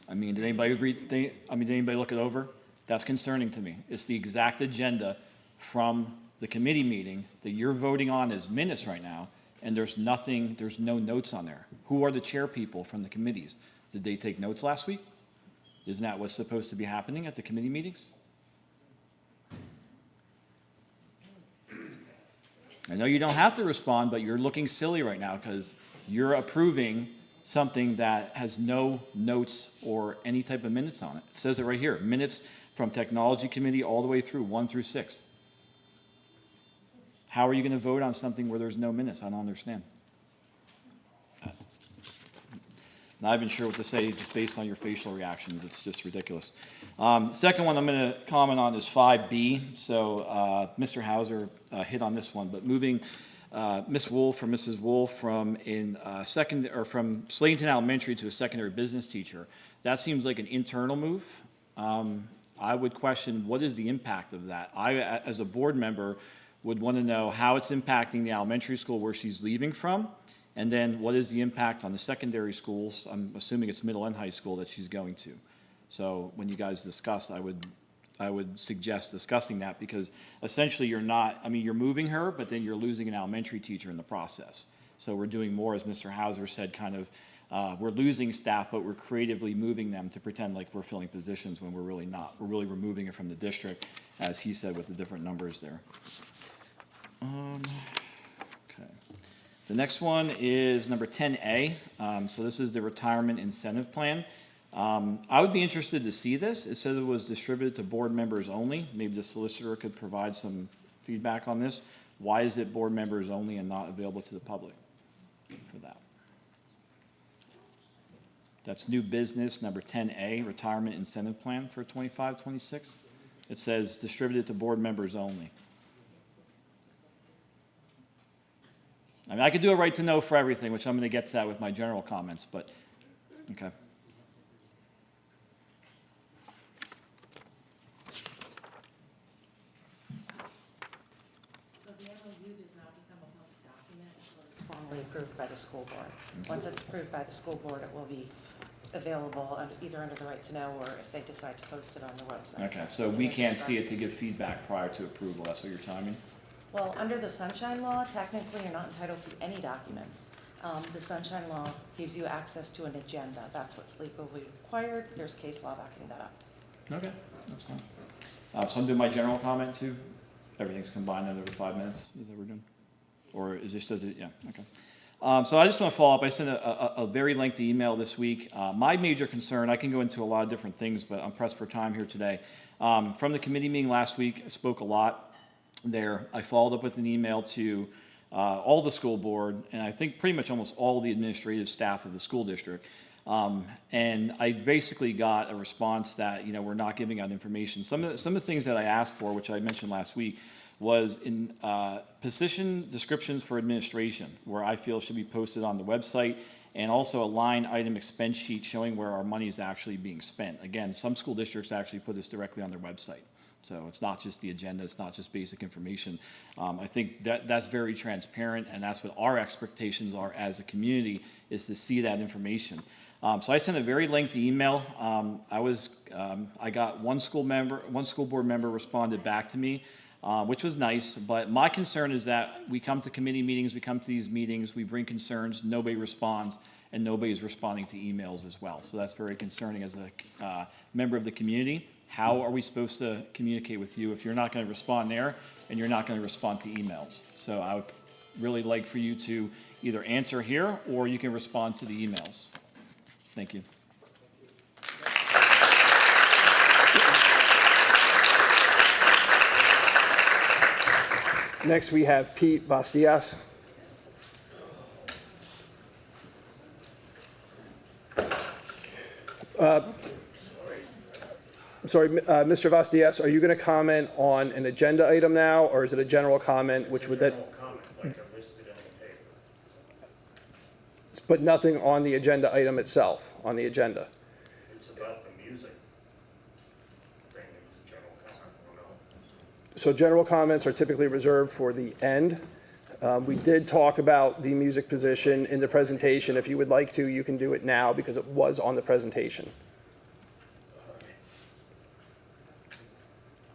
Speaker 12: I mean, did anybody did anybody look it over? That's concerning to me. It's the exact agenda from the committee meeting that you're voting on as minutes right now, and there's no notes on there. Who are the chair people from the committees? Did they take notes last week? Isn't that what's supposed to be happening at the committee meetings? I know you don't have to respond, but you're looking silly right now because you're approving something that has no notes or any type of minutes on it. It says it right here, minutes from Technology Committee all the way through 1 through 6. How are you going to vote on something where there's no minutes? I don't understand. Not even sure what to say just based on your facial reactions. It's just ridiculous. Second one I'm going to comment on is 5B. So Mr. Hauser hit on this one, but moving Ms. Wolf or Mrs. Wolf from from Slayton Elementary to a secondary business teacher, that seems like an internal move. I would question what is the impact of that. I, as a board member, would want to know how it's impacting the elementary school where she's leaving from, and then what is the impact on the secondary schools, I'm assuming it's middle and high school, that she's going to. So when you guys discuss, I would suggest discussing that, because essentially you're moving her, but then you're losing an elementary teacher in the process. So we're doing more, as Mr. Hauser said, kind of, we're losing staff, but we're creatively moving them to pretend like we're filling positions when we're really not. We're really removing it from the district, as he said, with the different numbers there. Okay. The next one is number 10A. So this is the retirement incentive plan. I would be interested to see this. It said it was distributed to board members only. Maybe the solicitor could provide some feedback on this. Why is it board members only and not available to the public for that? That's new business, number 10A, retirement incentive plan for 25-26. It says distributed to board members only. I mean, I could do a right to know for everything, which I'm going to get to that with my general comments, but, okay.
Speaker 3: So the MOU does not become a public document until it's formally approved by the school board. Once it's approved by the school board, it will be available either under the right to know or if they decide to post it on the website.
Speaker 12: Okay, so we can't see it to give feedback prior to approval. That's what you're telling me?
Speaker 3: Well, under the Sunshine Law, technically you're not entitled to any documents. The Sunshine Law gives you access to an agenda. That's what's legally required. There's case law backing that up.
Speaker 12: Okay, that's fine. So I'm doing my general comment too. Everything's combined under 5 minutes. Is that what we're doing? Or is this still, yeah, okay. So I just want to follow up. I sent a very lengthy email this week. My major concern, I can go into a lot of different things, but I'm pressed for time here today. From the committee meeting last week, I spoke a lot there. I followed up with an email to all the school board, and I think pretty much almost all the administrative staff of the school district. And I basically got a response that, we're not giving out information. Some of the things that I asked for, which I mentioned last week, was in position descriptions for administration, where I feel should be posted on the website, and also a line item expense sheet showing where our money is actually being spent. Again, some school districts actually put this directly on their website. So it's not just the agenda, it's not just basic information. I think that's very transparent, and that's what our expectations are as a community, is to see that information. So I sent a very lengthy email. I got one school board member responded back to me, which was nice, but my concern is that we come to committee meetings, we come to these meetings, we bring concerns, nobody responds, and nobody is responding to emails as well. So that's very concerning as a member of the community. How are we supposed to communicate with you if you're not going to respond there and you're not going to respond to emails? So I would really like for you to either answer here or you can respond to the emails. Thank you.
Speaker 5: Next, we have Pete Bastias. sorry, Mr. Vastias, are you going to comment on an agenda item now, or is it a general comment, which would that?
Speaker 13: General comment, like I listed in the paper.
Speaker 5: But nothing on the agenda item itself, on the agenda.
Speaker 13: It's about the music thing, it's a general comment, you know?
Speaker 5: So general comments are typically reserved for the end. We did talk about the music position in the presentation. If you would like to, you can do it now because it was on the presentation.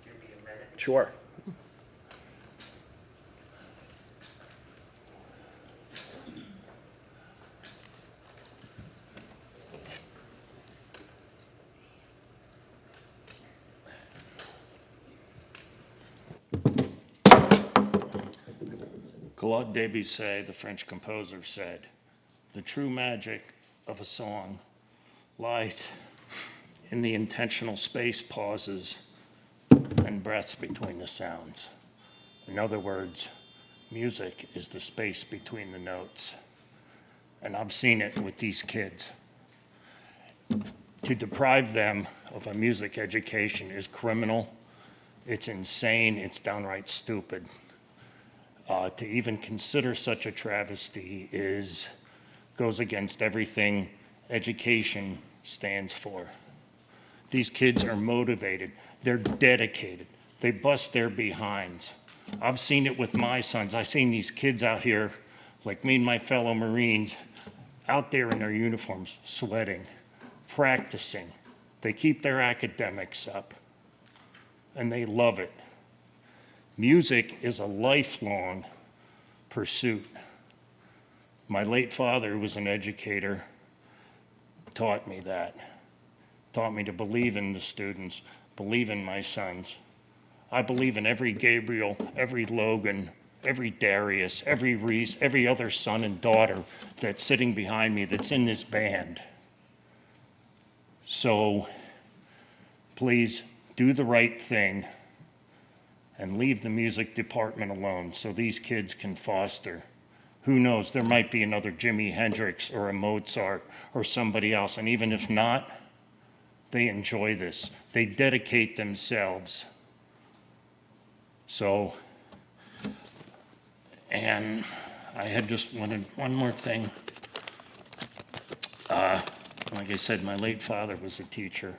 Speaker 13: Give me a minute.
Speaker 5: Sure.
Speaker 13: Claude Debussy, the French composer, said, "The true magic of a song lies in the intentional space pauses and breaths between the sounds. In other words, music is the space between the notes." And I've seen it with these kids. To deprive them of a music education is criminal, it's insane, it's downright stupid. To even consider such a travesty goes against everything education stands for. These kids are motivated, they're dedicated, they bust their behinds. I've seen it with my sons. I've seen these kids out here, like me and my fellow Marines, out there in their uniforms, sweating, practicing. They keep their academics up, and they love it. Music is a lifelong pursuit. My late father, who was an educator, taught me that. Taught me to believe in the students, believe in my sons. I believe in every Gabriel, every Logan, every Darius, every Reese, every other son and daughter that's sitting behind me that's in this band. So please do the right thing and leave the music department alone so these kids can foster. Who knows, there might be another Jimi Hendrix or a Mozart or somebody else, and even if not, they enjoy this. They dedicate themselves. So, and I had just wanted one more thing. Like I said, my late father was a teacher.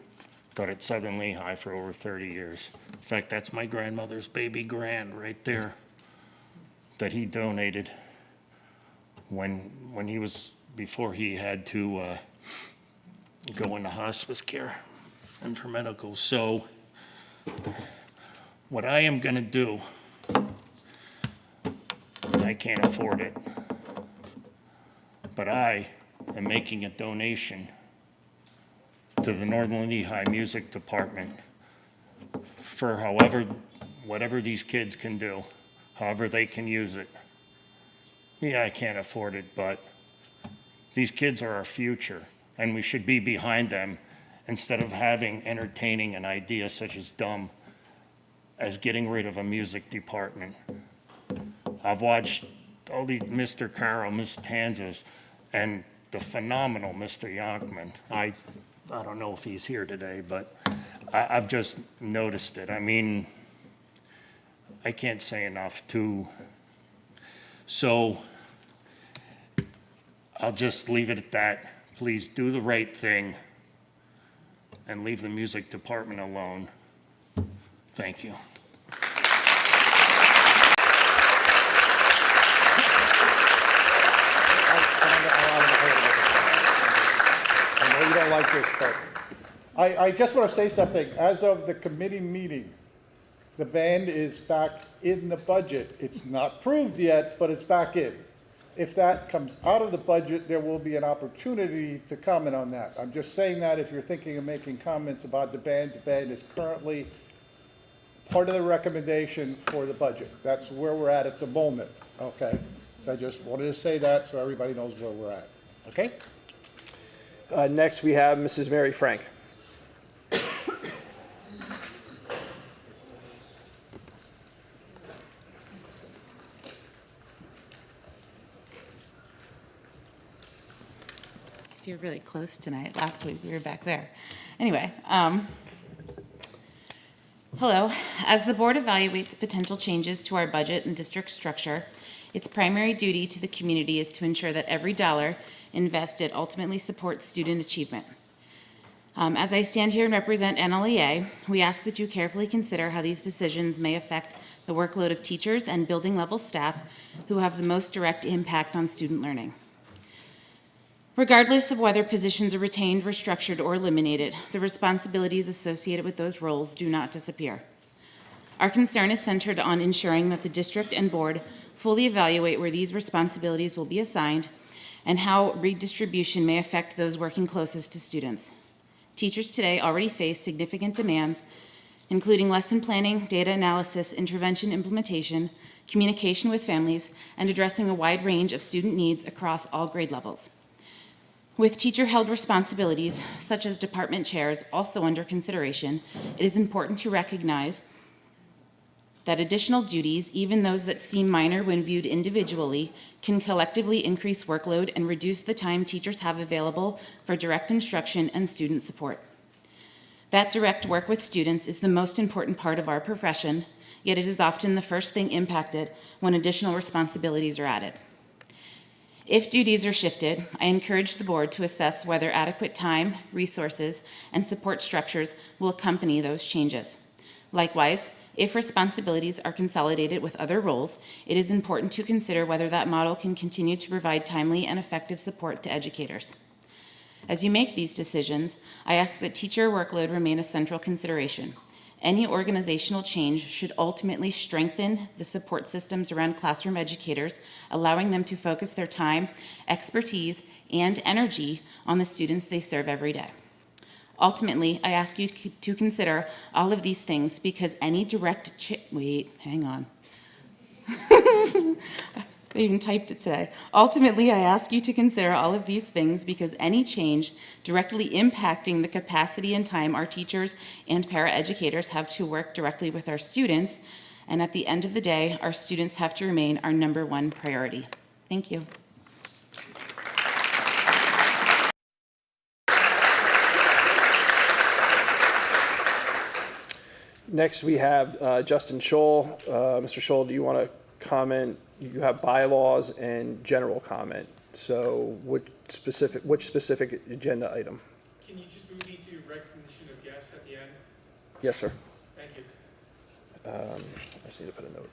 Speaker 13: Taught at Southern Lehigh for over 30 years. In fact, that's my grandmother's baby grand right there that he donated when he was, before he had to go into hospice care and for medical. So what I am gonna do, and I can't afford it, but I am making a donation to the Northern Lehigh Music Department for whatever these kids can do, however they can use it. Yeah, I can't afford it, but these kids are our future, and we should be behind them instead of entertaining an idea such as dumb as getting rid of a music department. I've watched all these Mr. Carroll, Ms. Tanzas, and the phenomenal Mr. Yonkman. I don't know if he's here today, but I've just noticed it. I mean, I can't say enough so I'll just leave it at that. Please do the right thing and leave the music department alone. Thank you.
Speaker 1: I know you don't like this, but I just want to say something. As of the committee meeting, the band is back in the budget. It's not proved yet, but it's back in. If that comes out of the budget, there will be an opportunity to comment on that. I'm just saying that if you're thinking of making comments about the band is currently part of the recommendation for the budget. That's where we're at the moment, okay? So I just wanted to say that so everybody knows where we're at, okay?
Speaker 5: Next, we have Mrs. Mary Frank.
Speaker 14: You're really close tonight. Last week we were back there. Anyway, Hello. As the board evaluates potential changes to our budget and district structure, its primary duty to the community is to ensure that every dollar invested ultimately supports student achievement. As I stand here and represent NLEA, we ask that you carefully consider how these decisions may affect the workload of teachers and building level staff who have the most direct impact on student learning. Regardless of whether positions are retained, restructured, or eliminated, the responsibilities associated with those roles do not disappear. Our concern is centered on ensuring that the district and board fully evaluate where these responsibilities will be assigned and how redistribution may affect those working closest to students. Teachers today already face significant demands, including lesson planning, data analysis, intervention implementation, communication with families, and addressing a wide range of student needs across all grade levels. With teacher-held responsibilities, such as department chairs, also under consideration, it is important to recognize that additional duties, even those that seem minor when viewed individually, can collectively increase workload and reduce the time teachers have available for direct instruction and student support. That direct work with students is the most important part of our profession, yet it is often the first thing impacted when additional responsibilities are added. If duties are shifted, I encourage the board to assess whether adequate time, resources, and support structures will accompany those changes. Likewise, if responsibilities are consolidated with other roles, it is important to consider whether that model can continue to provide timely and effective support to educators. As you make these decisions, I ask that teacher workload remain a central consideration. Any organizational change should ultimately strengthen the support systems around classroom educators, allowing them to focus their time, expertise, and energy on the students they serve every day. Ultimately, I ask you to consider all of these things because any direct wait, hang on. I even typed it today. Ultimately, I ask you to consider all of these things because any change directly impacting the capacity and time our teachers and paraeducators have to work directly with our students, and at the end of the day, our students have to remain our #1 priority. Thank you.
Speaker 5: Next, we have Justin Scholl. Mr. Scholl, do you want to comment? You have bylaws and general comment. So which specific agenda item?
Speaker 15: Can you just move me to recognition of guests at the end?
Speaker 5: Yes, sir.
Speaker 15: Thank you.
Speaker 5: I just need to put a note.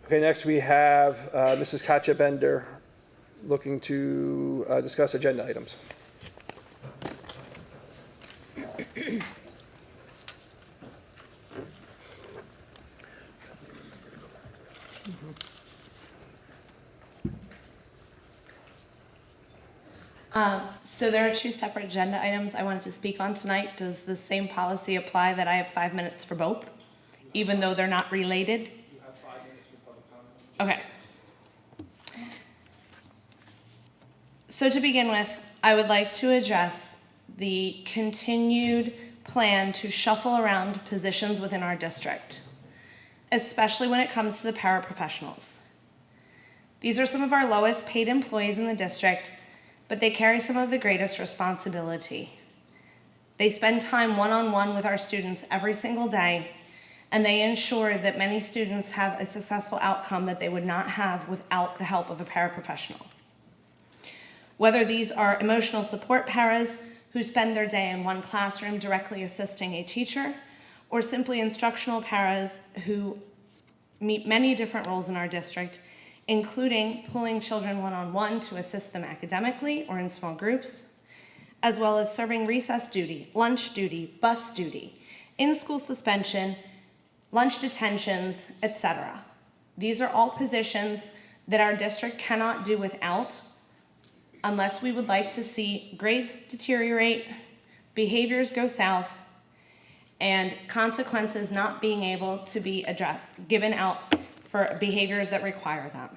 Speaker 5: Okay, next we have Mrs. Katja Bender looking to discuss agenda items.
Speaker 16: So there are two separate agenda items I wanted to speak on tonight. Does the same policy apply that I have 5 minutes for both, even though they're not related?
Speaker 5: You have 5 minutes for public comment.
Speaker 16: Okay. So to begin with, I would like to address the continued plan to shuffle around positions within our district, especially when it comes to the paraprofessionals. These are some of our lowest paid employees in the district, but they carry some of the greatest responsibility. They spend time one-on-one with our students every single day, and they ensure that many students have a successful outcome that they would not have without the help of a paraprofessional. Whether these are emotional support paras who spend their day in one classroom directly assisting a teacher, or simply instructional paras who meet many different roles in our district, including pulling children one-on-one to assist them academically or in small groups, as well as serving recess duty, lunch duty, bus duty, in-school suspension, lunch detentions, etc. These are all positions that our district cannot do without unless we would like to see grades deteriorate, behaviors go south, and consequences not being able to be addressed, given out for behaviors that require them.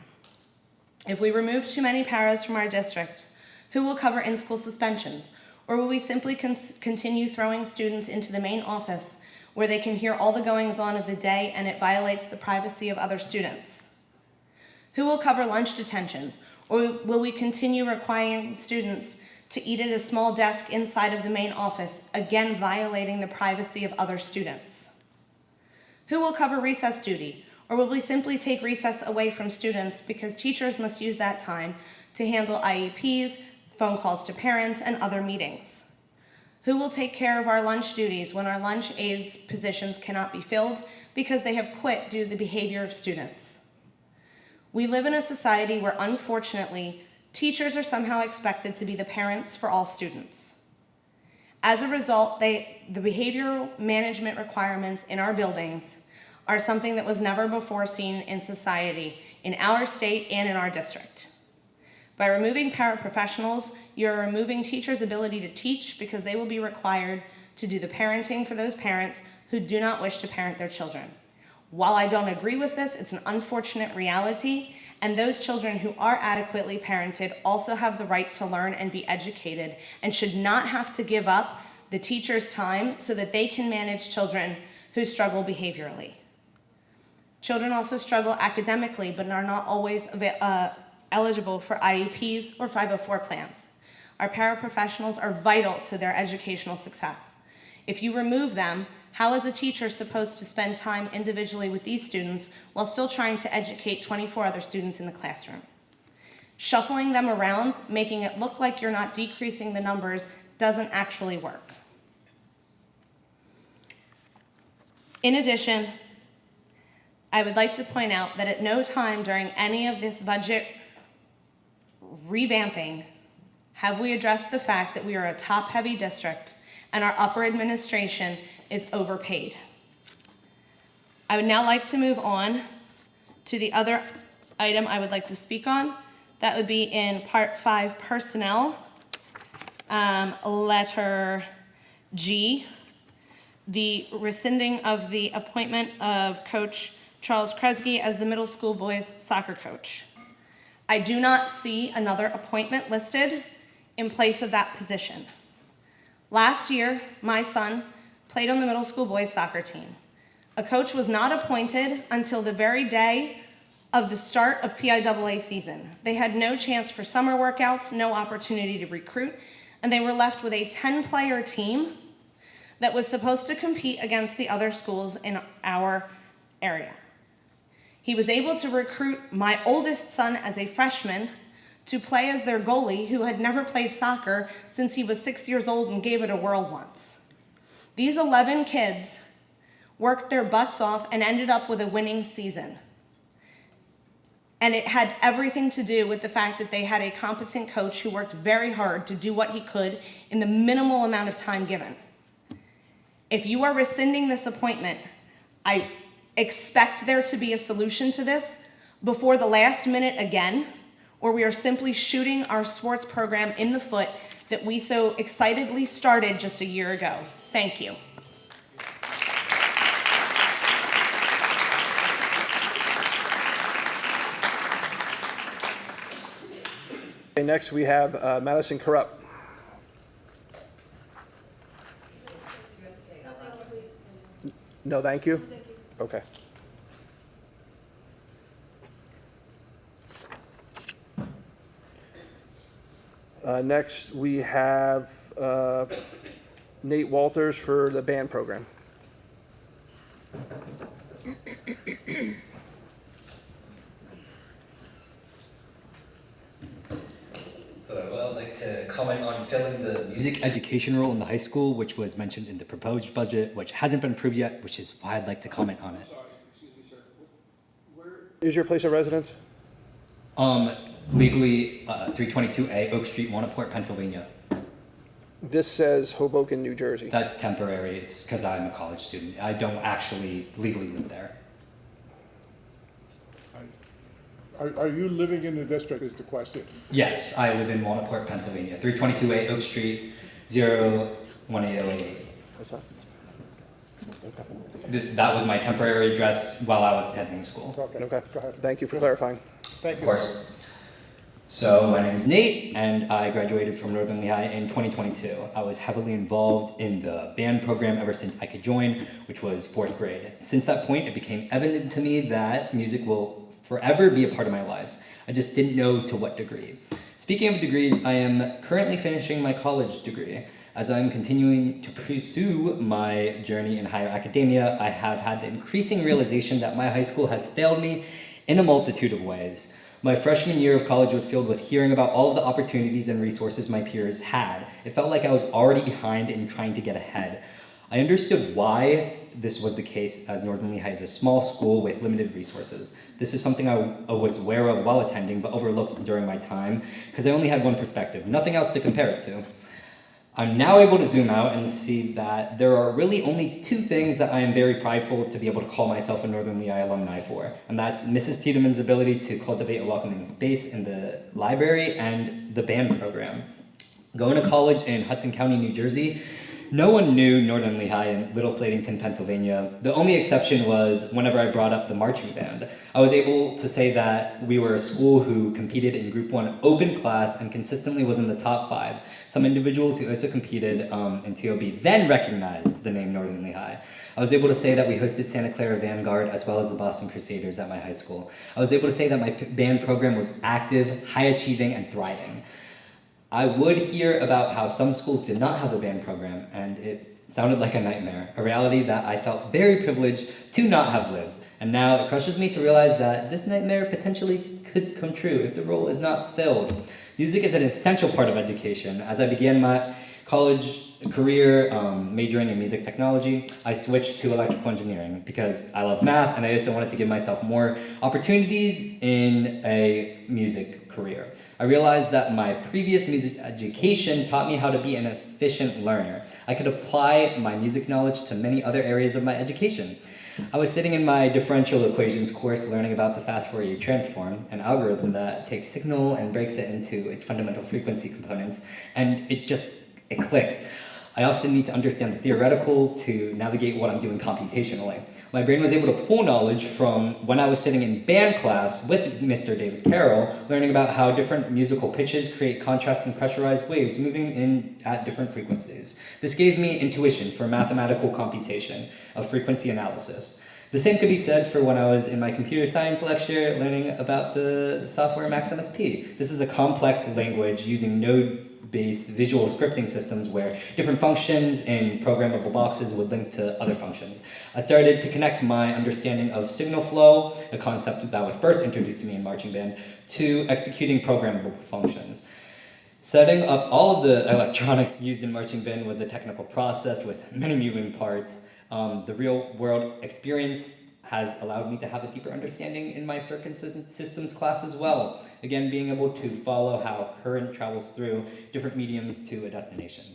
Speaker 16: If we remove too many paras from our district, who will cover in-school suspensions? Or will we simply continue throwing students into the main office where they can hear all the goings-on of the day and it violates the privacy of other students? Who will cover lunch detentions? Or will we continue requiring students to eat at a small desk inside of the main office, again violating the privacy of other students? Who will cover recess duty? Or will we simply take recess away from students because teachers must use that time to handle IEPs, phone calls to parents, and other meetings? Who will take care of our lunch duties when our lunch aides positions cannot be filled because they have quit due to the behavior of students? We live in a society where, unfortunately, teachers are somehow expected to be the parents for all students. As a result, the behavioral management requirements in our buildings are something that was never before seen in society, in our state and in our district. By removing paraprofessionals, you're removing teachers' ability to teach because they will be required to do the parenting for those parents who do not wish to parent their children. While I don't agree with this, it's an unfortunate reality, and those children who are adequately parented also have the right to learn and be educated and should not have to give up the teacher's time so that they can manage children who struggle behaviorally. Children also struggle academically but are not always eligible for IEPs or 504 plans. Our paraprofessionals are vital to their educational success. If you remove them, how is a teacher supposed to spend time individually with these students while still trying to educate 24 other students in the classroom? Shuffling them around, making it look like you're not decreasing the numbers, doesn't actually work. In addition, I would like to point out that at no time during any of this budget revamping have we addressed the fact that we are a top-heavy district and our upper administration is overpaid. I would now like to move on to the other item I would like to speak on. That would be in Part 5 Personnel, letter G, the rescinding of the appointment of Coach Charles Kresge as the middle school boys soccer coach. I do not see another appointment listed in place of that position. Last year, my son played on the middle school boys soccer team. A coach was not appointed until the very day of the start of PIAA season. They had no chance for summer workouts, no opportunity to recruit, and they were left with a 10-player team that was supposed to compete against the other schools in our area. He was able to recruit my oldest son as a freshman to play as their goalie, who had never played soccer since he was 6 years old and gave it a whirl once. These 11 kids worked their butts off and ended up with a winning season. And it had everything to do with the fact that they had a competent coach who worked very hard to do what he could in the minimal amount of time given. If you are rescinding this appointment, I expect there to be a solution to this before the last minute again, or we are simply shooting our sports program in the foot that we so excitedly started just a year ago. Thank you.
Speaker 5: Okay, next we have Madison Corrupt. No, thank you? Okay. Next, we have Nate Walters for the band program.
Speaker 17: Well, I'd like to comment on filling the music education role in the high school, which was mentioned in the proposed budget, which hasn't been approved yet, which is why I'd like to comment on it.
Speaker 5: Is your place of residence?
Speaker 17: Legally, 322A Oak Street, Monoport, Pennsylvania.
Speaker 5: This says Hoboken, New Jersey.
Speaker 17: That's temporary. It's because I'm a college student. I don't actually legally live there.
Speaker 1: Are you living in the district is the question?
Speaker 17: Yes, I live in Monoport, Pennsylvania. 322A Oak Street, 01808.
Speaker 5: What's that?
Speaker 17: That was my temporary address while I was attending school.
Speaker 5: Okay, go ahead. Thank you for clarifying.
Speaker 1: Thank you.
Speaker 17: Of course. So my name is Nate, and I graduated from Northern Lehigh in 2022. I was heavily involved in the band program ever since I could join, which was 4th grade. Since that point, it became evident to me that music will forever be a part of my life. I just didn't know to what degree. Speaking of degrees, I am currently finishing my college degree. As I'm continuing to pursue my journey in higher academia, I have had the increasing realization that my high school has failed me in a multitude of ways. My freshman year of college was filled with hearing about all of the opportunities and resources my peers had. It felt like I was already behind in trying to get ahead. I understood why this was the case, as Northern Lehigh is a small school with limited resources. This is something I was aware of while attending, but overlooked during my time, because I only had one perspective, nothing else to compare it to. I'm now able to zoom out and see that there are really only two things that I am very prideful to be able to call myself a Northern Lehigh alumni for, and that's Mrs. Tiedemann's ability to cultivate a welcoming space in the library and the band program. Going to college in Hudson County, New Jersey, no one knew Northern Lehigh in Little Slatington, Pennsylvania. The only exception was whenever I brought up the marching band. I was able to say that we were a school who competed in Group 1 open class and consistently was in the top 5. Some individuals who also competed in TOB then recognized the name Northern Lehigh. I was able to say that we hosted Santa Clara Vanguard as well as the Boston Crusaders at my high school. I was able to say that my band program was active, high achieving, and thriving. I would hear about how some schools did not have a band program, and it sounded like a nightmare, a reality that I felt very privileged to not have lived. And now it crushes me to realize that this nightmare potentially could come true if the role is not filled. Music is an essential part of education. As I began my college career majoring in music technology, I switched to electrical engineering because I love math and I also wanted to give myself more opportunities in a music career. I realized that my previous music education taught me how to be an efficient learner. I could apply my music knowledge to many other areas of my education. I was sitting in my differential equations course learning about the fast Fourier transform, an algorithm that takes signal and breaks it into its fundamental frequency components, and it clicked. I often need to understand the theoretical to navigate what I'm doing computationally. My brain was able to pull knowledge from when I was sitting in band class with Mr. David Carroll, learning about how different musical pitches create contrasting pressurized waves moving in at different frequencies. This gave me intuition for mathematical computation of frequency analysis. The same could be said for when I was in my computer science lecture learning about the software Max MSP. This is a complex language using node-based visual scripting systems where different functions in programmable boxes would link to other functions. I started to connect my understanding of signal flow, a concept that was first introduced to me in marching band, to executing programmable functions. Setting up all of the electronics used in marching band was a technical process with many moving parts. The real-world experience has allowed me to have a deeper understanding in my circuit systems class as well. Again, being able to follow how current travels through different mediums to a destination.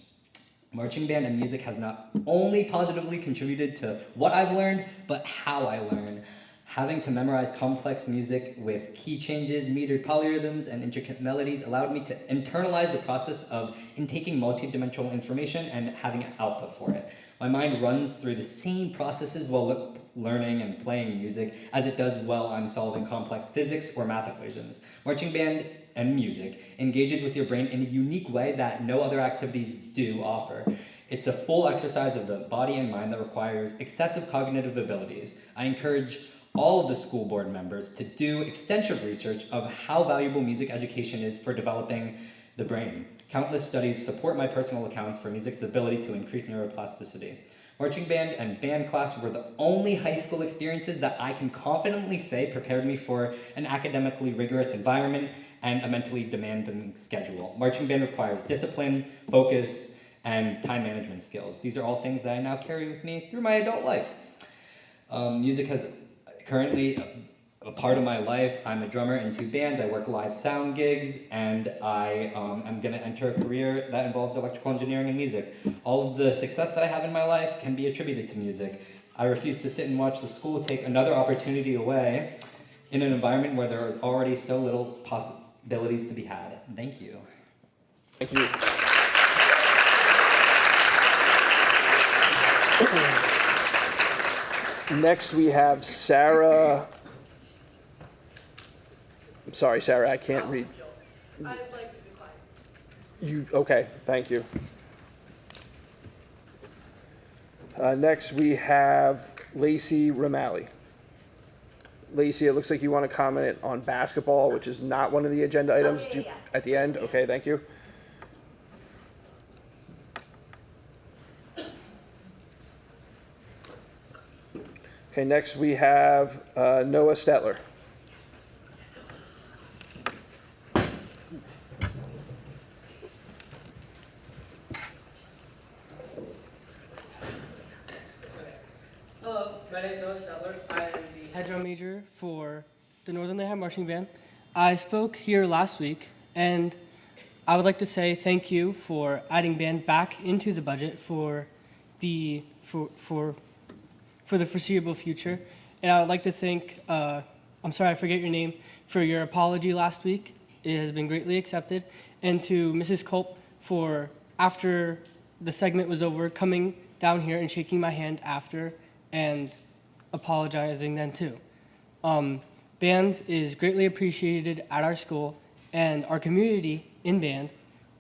Speaker 17: Marching band and music has not only positively contributed to what I've learned, but how I learn. Having to memorize complex music with key changes, metered polyrhythms, and intricate melodies allowed me to internalize the process of intaking multidimensional information and having an output for it. My mind runs through the same processes while learning and playing music as it does while I'm solving complex physics or math equations. Marching band and music engages with your brain in a unique way that no other activities do offer. It's a full exercise of the body and mind that requires excessive cognitive abilities. I encourage all of the school board members to do extensive research of how valuable music education is for developing the brain. Countless studies support my personal accounts for music's ability to increase neuroplasticity. Marching band and band class were the only high school experiences that I can confidently say prepared me for an academically rigorous environment and a mentally demanding schedule. Marching band requires discipline, focus, and time management skills. These are all things that I now carry with me through my adult life. Music has currently a part of my life. I'm a drummer in 2 bands, I work live sound gigs, and I am gonna enter a career that involves electrical engineering and music. All of the success that I have in my life can be attributed to music. I refuse to sit and watch the school take another opportunity away in an environment where there is already so little possibilities to be had. Thank you.
Speaker 5: Thank you. Next, we have Sarah. I'm sorry, Sarah, I can't read.
Speaker 8: I'd like to decline.
Speaker 5: Okay, thank you. Next, we have Lacey Romali. Lacey, it looks like you want to comment on basketball, which is not one of the agenda items. At the end? Okay, thank you. Okay, next we have Noah Stetler.
Speaker 18: Hello, my name is Noah Stetler. I am the head drum major for the Northern Lehigh Marching Band. I spoke here last week, and I would like to say thank you for adding band back into the budget for the foreseeable future. And I would like to thank, I'm sorry I forget your name, for your apology last week. It has been greatly accepted. And to Mrs. Culp for, after the segment was over, coming down here and shaking my hand after and apologizing then too. Band is greatly appreciated at our school, and our community in band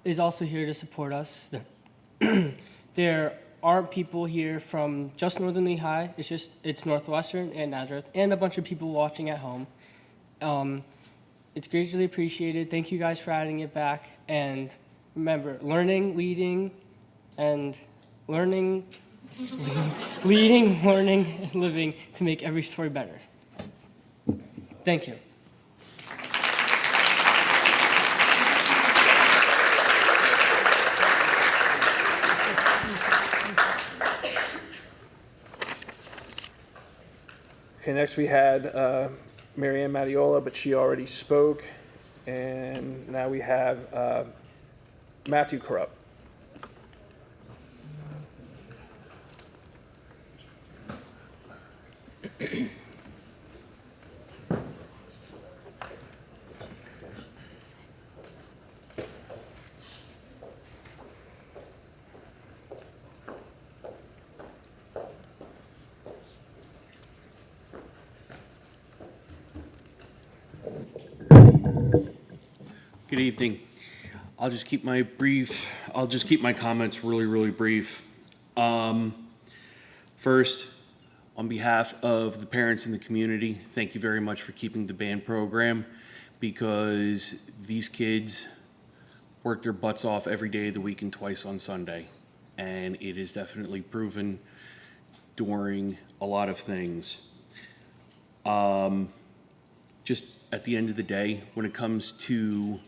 Speaker 18: is also here to support us. There aren't people here from just Northern Lehigh, it's Northwestern and Nazareth, and a bunch of people watching at home. It's greatly appreciated. Thank you guys for adding it back. And remember, learning, leading, and learning, leading, learning, and living to make every story better. Thank you.
Speaker 5: Okay, next we had Marianne Matiola, but she already spoke. And now we have Matthew Corrupt.
Speaker 19: Good evening. I'll just keep my comments really brief. First, on behalf of the parents in the community, thank you very much for keeping the band program, because these kids work their butts off every day of the week and twice on Sunday. And it is definitely proven during a lot of things. Just at the end of the day, when it comes to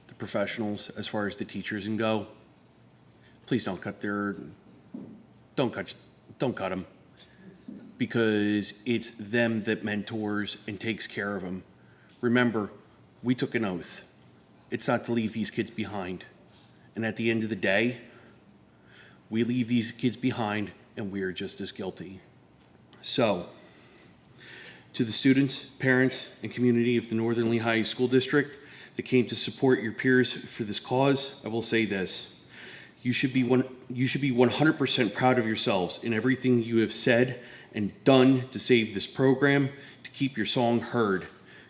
Speaker 19: the professionals, as far as the teachers and go, please don't cut them, because it's them that mentors and takes care of them. Remember, we took an oath. It's not to leave these kids behind. And at the end of the day, we leave these kids behind and we are just as guilty. So, to the students, parents, and community of the Northern Lehigh School District that came to support your peers for this cause, I will say this. You should be 100% proud of yourselves in everything you have said and done to save this program, to keep your song heard.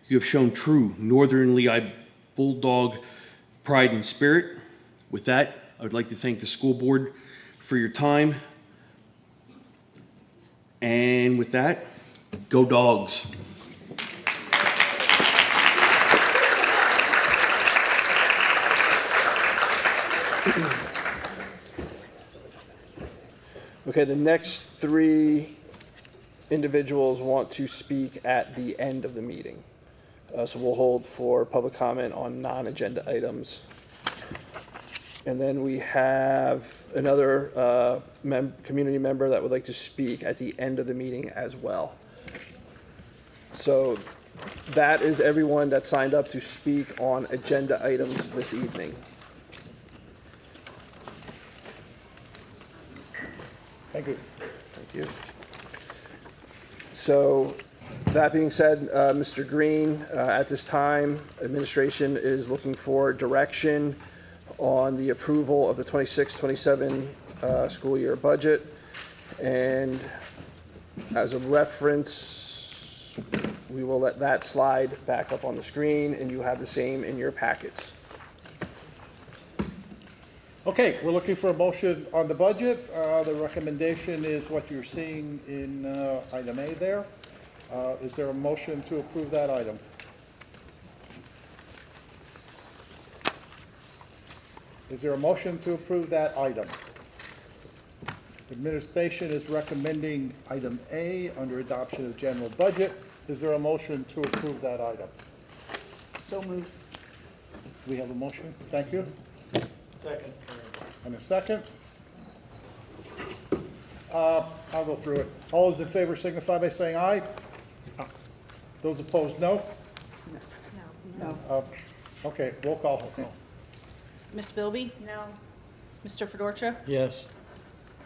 Speaker 19: You have shown true Northern Lehigh Bulldog pride and spirit. With that, I would like to thank the school board for your time. And with that, go Dogs.
Speaker 5: Okay, the next three individuals want to speak at the end of the meeting. So we'll hold for public comment on non-agenda items. And then we have another community member that would like to speak at the end of the meeting as well. So that is everyone that signed up to speak on agenda items this evening.
Speaker 1: Thank you.
Speaker 5: Thank you. So that being said, Mr. Green, at this time, administration is looking for direction on the approval of the 26-27 school year budget. And as a reference, we will let that slide back up on the screen, and you have the same in your packets.
Speaker 1: Okay, we're looking for a motion on the budget. The recommendation is what you're seeing in item A there. Is there a motion to approve that item? Is there a motion to approve that item? Administration is recommending item A under adoption of general budget. Is there a motion to approve that item?
Speaker 6: So moved.
Speaker 1: We have a motion. Thank you.
Speaker 4: Second.
Speaker 1: And a second. I'll go through it. All those in favor signify by saying aye. Those opposed, no?
Speaker 6: No.
Speaker 1: Okay, roll call.
Speaker 2: Ms. Bilby?
Speaker 6: No.
Speaker 2: Mr. Fedorcha?
Speaker 4: Yes.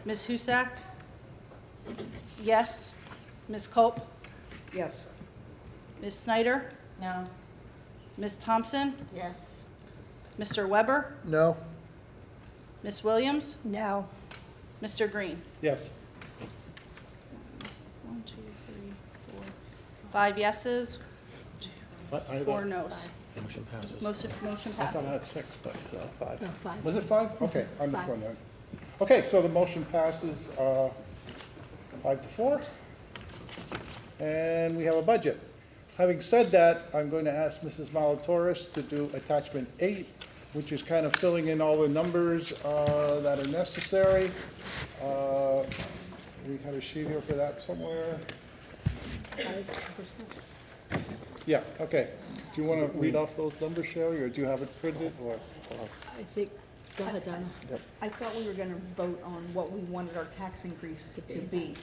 Speaker 2: Ms. Husak? Yes. Ms. Culp?
Speaker 6: Yes.
Speaker 2: Ms. Snyder?
Speaker 6: No.
Speaker 2: Ms. Thompson?
Speaker 6: Yes.
Speaker 2: Mr. Weber?
Speaker 1: No.
Speaker 2: Ms. Williams?
Speaker 6: No.
Speaker 2: Mr. Green?
Speaker 1: Yes.
Speaker 2: 1, 2, 3, 4, 5 yeses,
Speaker 1: What? I
Speaker 2: 4
Speaker 1: thought-
Speaker 2: noes.
Speaker 4: Motion passes.
Speaker 2: Motion
Speaker 1: I thought I had
Speaker 2: passes.
Speaker 1: 6, but 5.
Speaker 6: No, 5.
Speaker 1: Was it 5? Okay, I'm just
Speaker 6: Five.
Speaker 1: going down. Okay, so the motion passes 5 to 4. And we have a budget. Having said that, I'm going to ask Mrs. Malatoris to do attachment 8, which is kind of filling in all the numbers that are necessary. We have a sheet here for that somewhere. Yeah, okay. Do you want to read off those numbers, Sherry, or do you have it printed, or?
Speaker 6: I think, go ahead, Donna. I thought we were gonna vote on what we wanted our tax increase to be.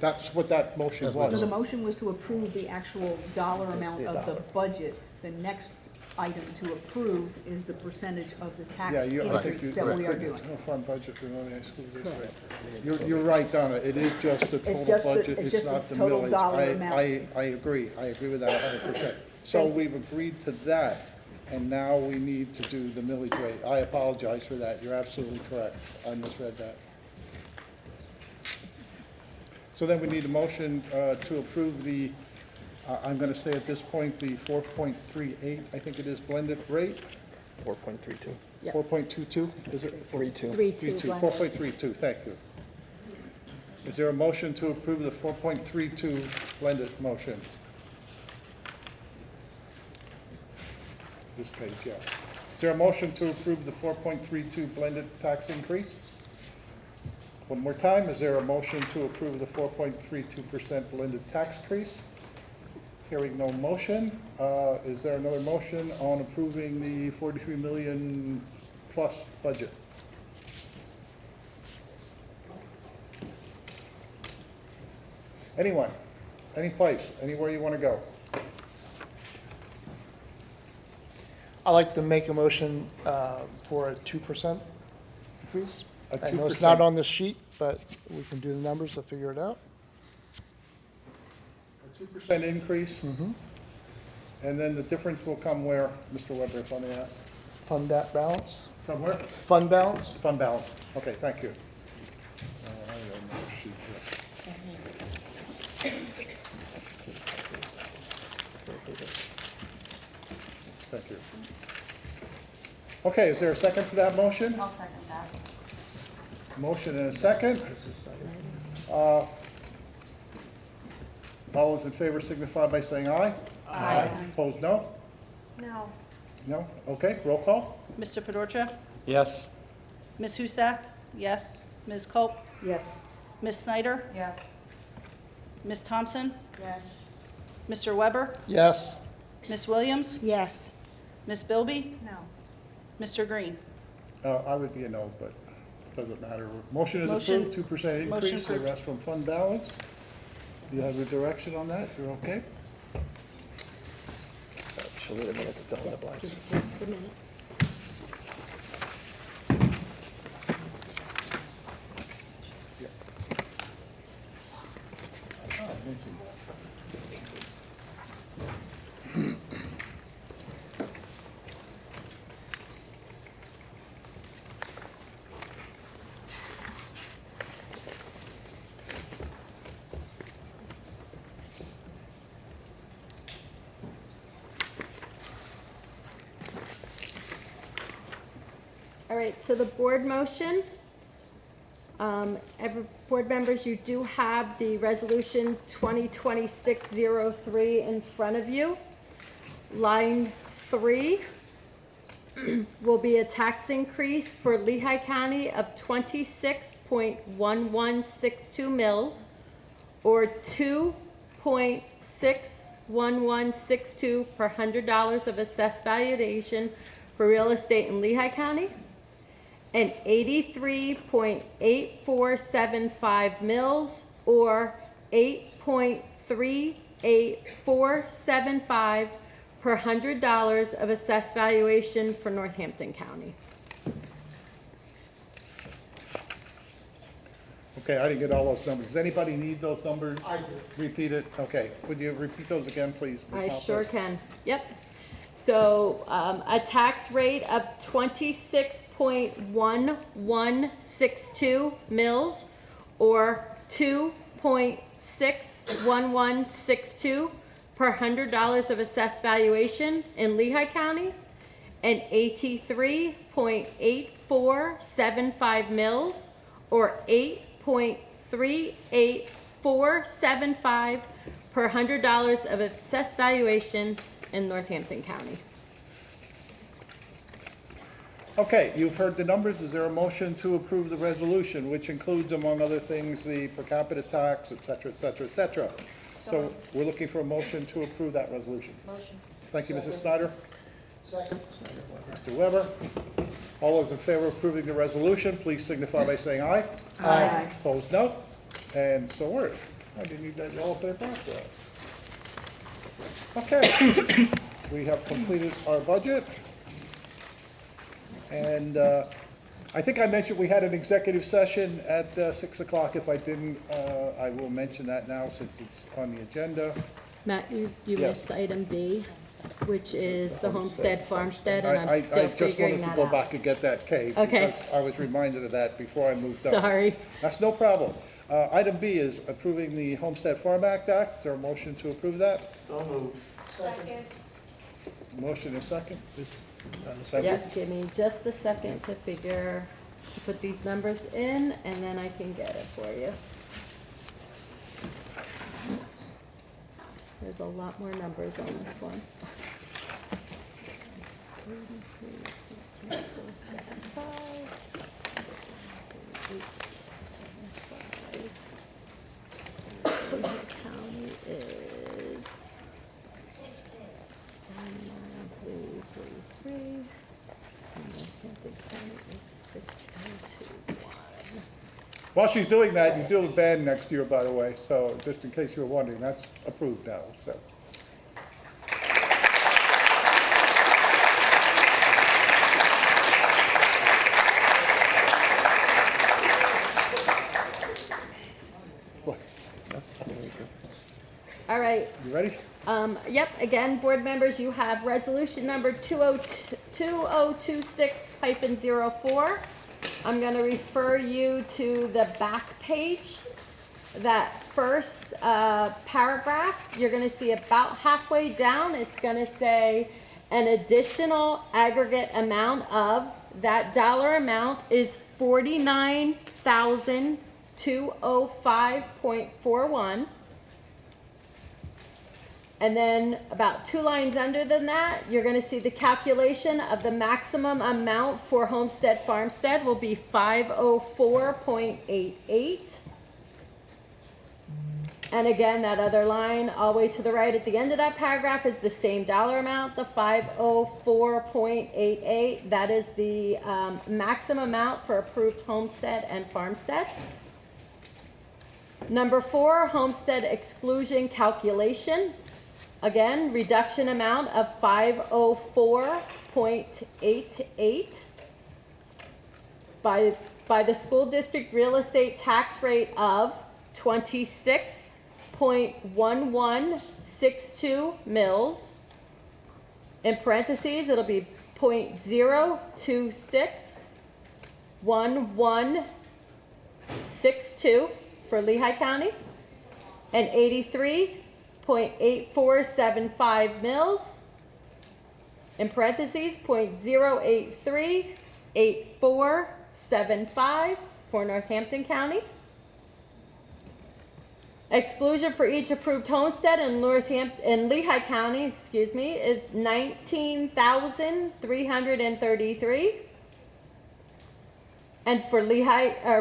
Speaker 1: That's what that motion
Speaker 6: So the
Speaker 1: was.
Speaker 6: motion was to approve the actual dollar amount of the budget. The next item to approve is the percentage of the
Speaker 1: Yeah,
Speaker 6: tax
Speaker 1: I think
Speaker 6: increase
Speaker 1: you're
Speaker 6: that we are
Speaker 1: correct.
Speaker 6: doing.
Speaker 1: No fund budget for Lehigh School District.
Speaker 6: Correct.
Speaker 1: You're right, Donna, it is just the
Speaker 6: It's
Speaker 1: total
Speaker 6: just the-
Speaker 1: budget,
Speaker 6: it's
Speaker 1: it's
Speaker 6: just the
Speaker 1: not the
Speaker 6: total
Speaker 1: millage.
Speaker 6: dollar amount.
Speaker 1: I agree with that 100%. So we've agreed to that, and now we need to do the millage rate. I apologize for that, you're absolutely correct, I misread that. So then we need a motion to approve the, I'm gonna say at this point, the 4.38, I think it is blended rate?
Speaker 5: 4.32.
Speaker 6: Yep.
Speaker 1: 4.22, is it?
Speaker 5: 3.2.
Speaker 6: 3.2 blended.
Speaker 1: 4.32, thank you. Is there a motion to approve the 4.32 blended motion? This page, yeah. Is there a motion to approve the 4.32 blended tax increase? One more time, is there a motion to approve the 4.32% blended tax increase? Hearing no motion, is there another motion on approving the 43 million plus budget? Anyone, any place, anywhere you want to go?
Speaker 20: I'd like to make a motion for a 2% increase.
Speaker 1: A
Speaker 20: I know it's
Speaker 1: 2%.
Speaker 20: not on this sheet, but we can do the numbers to figure it out.
Speaker 1: A 2% increase? And then the difference will come where, Mr. Weber, if I may ask?
Speaker 20: Fund that balance.
Speaker 1: From where?
Speaker 20: Fund balance.
Speaker 1: Fund balance. Okay, thank you. I have another sheet here. Thank you. Okay, is there a second for that motion?
Speaker 6: I'll second that.
Speaker 1: Motion and a second. All those in favor signify by saying aye.
Speaker 6: Aye.
Speaker 1: Opposed, no?
Speaker 6: No.
Speaker 1: No? Okay, roll call?
Speaker 2: Mr. Fedorcha?
Speaker 4: Yes.
Speaker 2: Ms. Husak? Yes. Ms. Culp?
Speaker 6: Yes.
Speaker 2: Ms. Snyder?
Speaker 6: Yes.
Speaker 2: Ms. Thompson?
Speaker 6: Yes.
Speaker 2: Mr. Weber?
Speaker 20: Yes.
Speaker 2: Ms. Williams?
Speaker 6: Yes.
Speaker 2: Ms. Bilby?
Speaker 6: No.
Speaker 2: Mr. Green?
Speaker 1: I would be a no, but it doesn't matter. Motion is
Speaker 2: Motion-
Speaker 1: approved, 2%
Speaker 2: motion
Speaker 1: increase, the
Speaker 2: approved.
Speaker 1: rest from fund balance. You have your direction on that, you're okay?
Speaker 5: She'll need a minute to fill in the blanks.
Speaker 9: Just a minute. All right, so the board motion Board members, you do have the resolution 2026-03 in front of you. Line 3 will be a tax increase for Lehigh County of 26.1162 mils, or 2.61162 per $100 of assessed valuation for real estate in Lehigh County, and 83.8475 mils, or 8.38475 per $100 of assessed valuation for Northampton County.
Speaker 1: Okay, I didn't get all those numbers. Does anybody need those numbers?
Speaker 20: I do.
Speaker 1: Repeat it? Okay. Would you repeat those again, please?
Speaker 9: I sure can. Yep. So a tax rate of 26.1162 mils, or 2.61162 per $100 of assessed valuation in Lehigh County, and 83.8475 mils, or 8.38475 per $100 of assessed valuation in Northampton County.
Speaker 1: Okay, you've heard the numbers. Is there a motion to approve the resolution, which includes, among other things, the per capita tax, et cetera, et cetera, et cetera? So we're looking for a motion to approve that resolution.
Speaker 3: Motion.
Speaker 1: Thank you, Mrs. Snyder.
Speaker 20: Second.
Speaker 1: Mr. Weber. All those in favor of approving the resolution, please signify by saying aye.
Speaker 6: Aye.
Speaker 1: Opposed, no. And so ordered. I didn't need that yellow paper after that. Okay, we have completed our budget. And I think I mentioned we had an executive session at 6 o'clock. If I didn't, I will mention that now since it's on the agenda.
Speaker 9: Matt, you
Speaker 1: Yes.
Speaker 9: missed item B, which is the homestead farmstead, and I'm still
Speaker 1: I just
Speaker 9: figuring
Speaker 1: wanted to
Speaker 9: that
Speaker 1: go
Speaker 9: out.
Speaker 1: back and get that K.
Speaker 9: Okay.
Speaker 1: Because I was reminded of that before I moved on.
Speaker 9: Sorry.
Speaker 1: That's no problem. Item B is approving the Homestead Farm Act. Is there a motion to approve that?
Speaker 20: So moved. Second.
Speaker 1: Motion is second.
Speaker 9: Yep, give me just a second to put these numbers in, and then I can get it for you. There's a lot more numbers on this one. 475. County is 19333, and Northampton County is 6021.
Speaker 1: While she's doing that, you do have a band next year, by the way, so just in case you were wondering, that's approved now, so. What?
Speaker 9: All right.
Speaker 1: You ready?
Speaker 9: Yep, again, board members, you have resolution number 2026-04. I'm going to refer you to the back page. That first paragraph, you're going to see about halfway down, it's going to say an additional aggregate amount of, that dollar amount is $49,205.41. And then about 2 lines under than that, you're going to see the calculation of the maximum amount for homestead farmstead will be 504.88. And again, that other line all the way to the right at the end of that paragraph is the same dollar amount, the 504.88. That is the maximum amount for approved homestead and farmstead. Number 4, homestead exclusion calculation. Again, reduction amount of 504.88 by the school district real estate tax rate of 26.1162 mils. In parentheses, it'll be 0.0261162 for Lehigh County, and 83.8475 mils, in parentheses, 0.0838475 for Northampton County. Exclusion for each approved homestead in Lehigh County, is $19,333. And for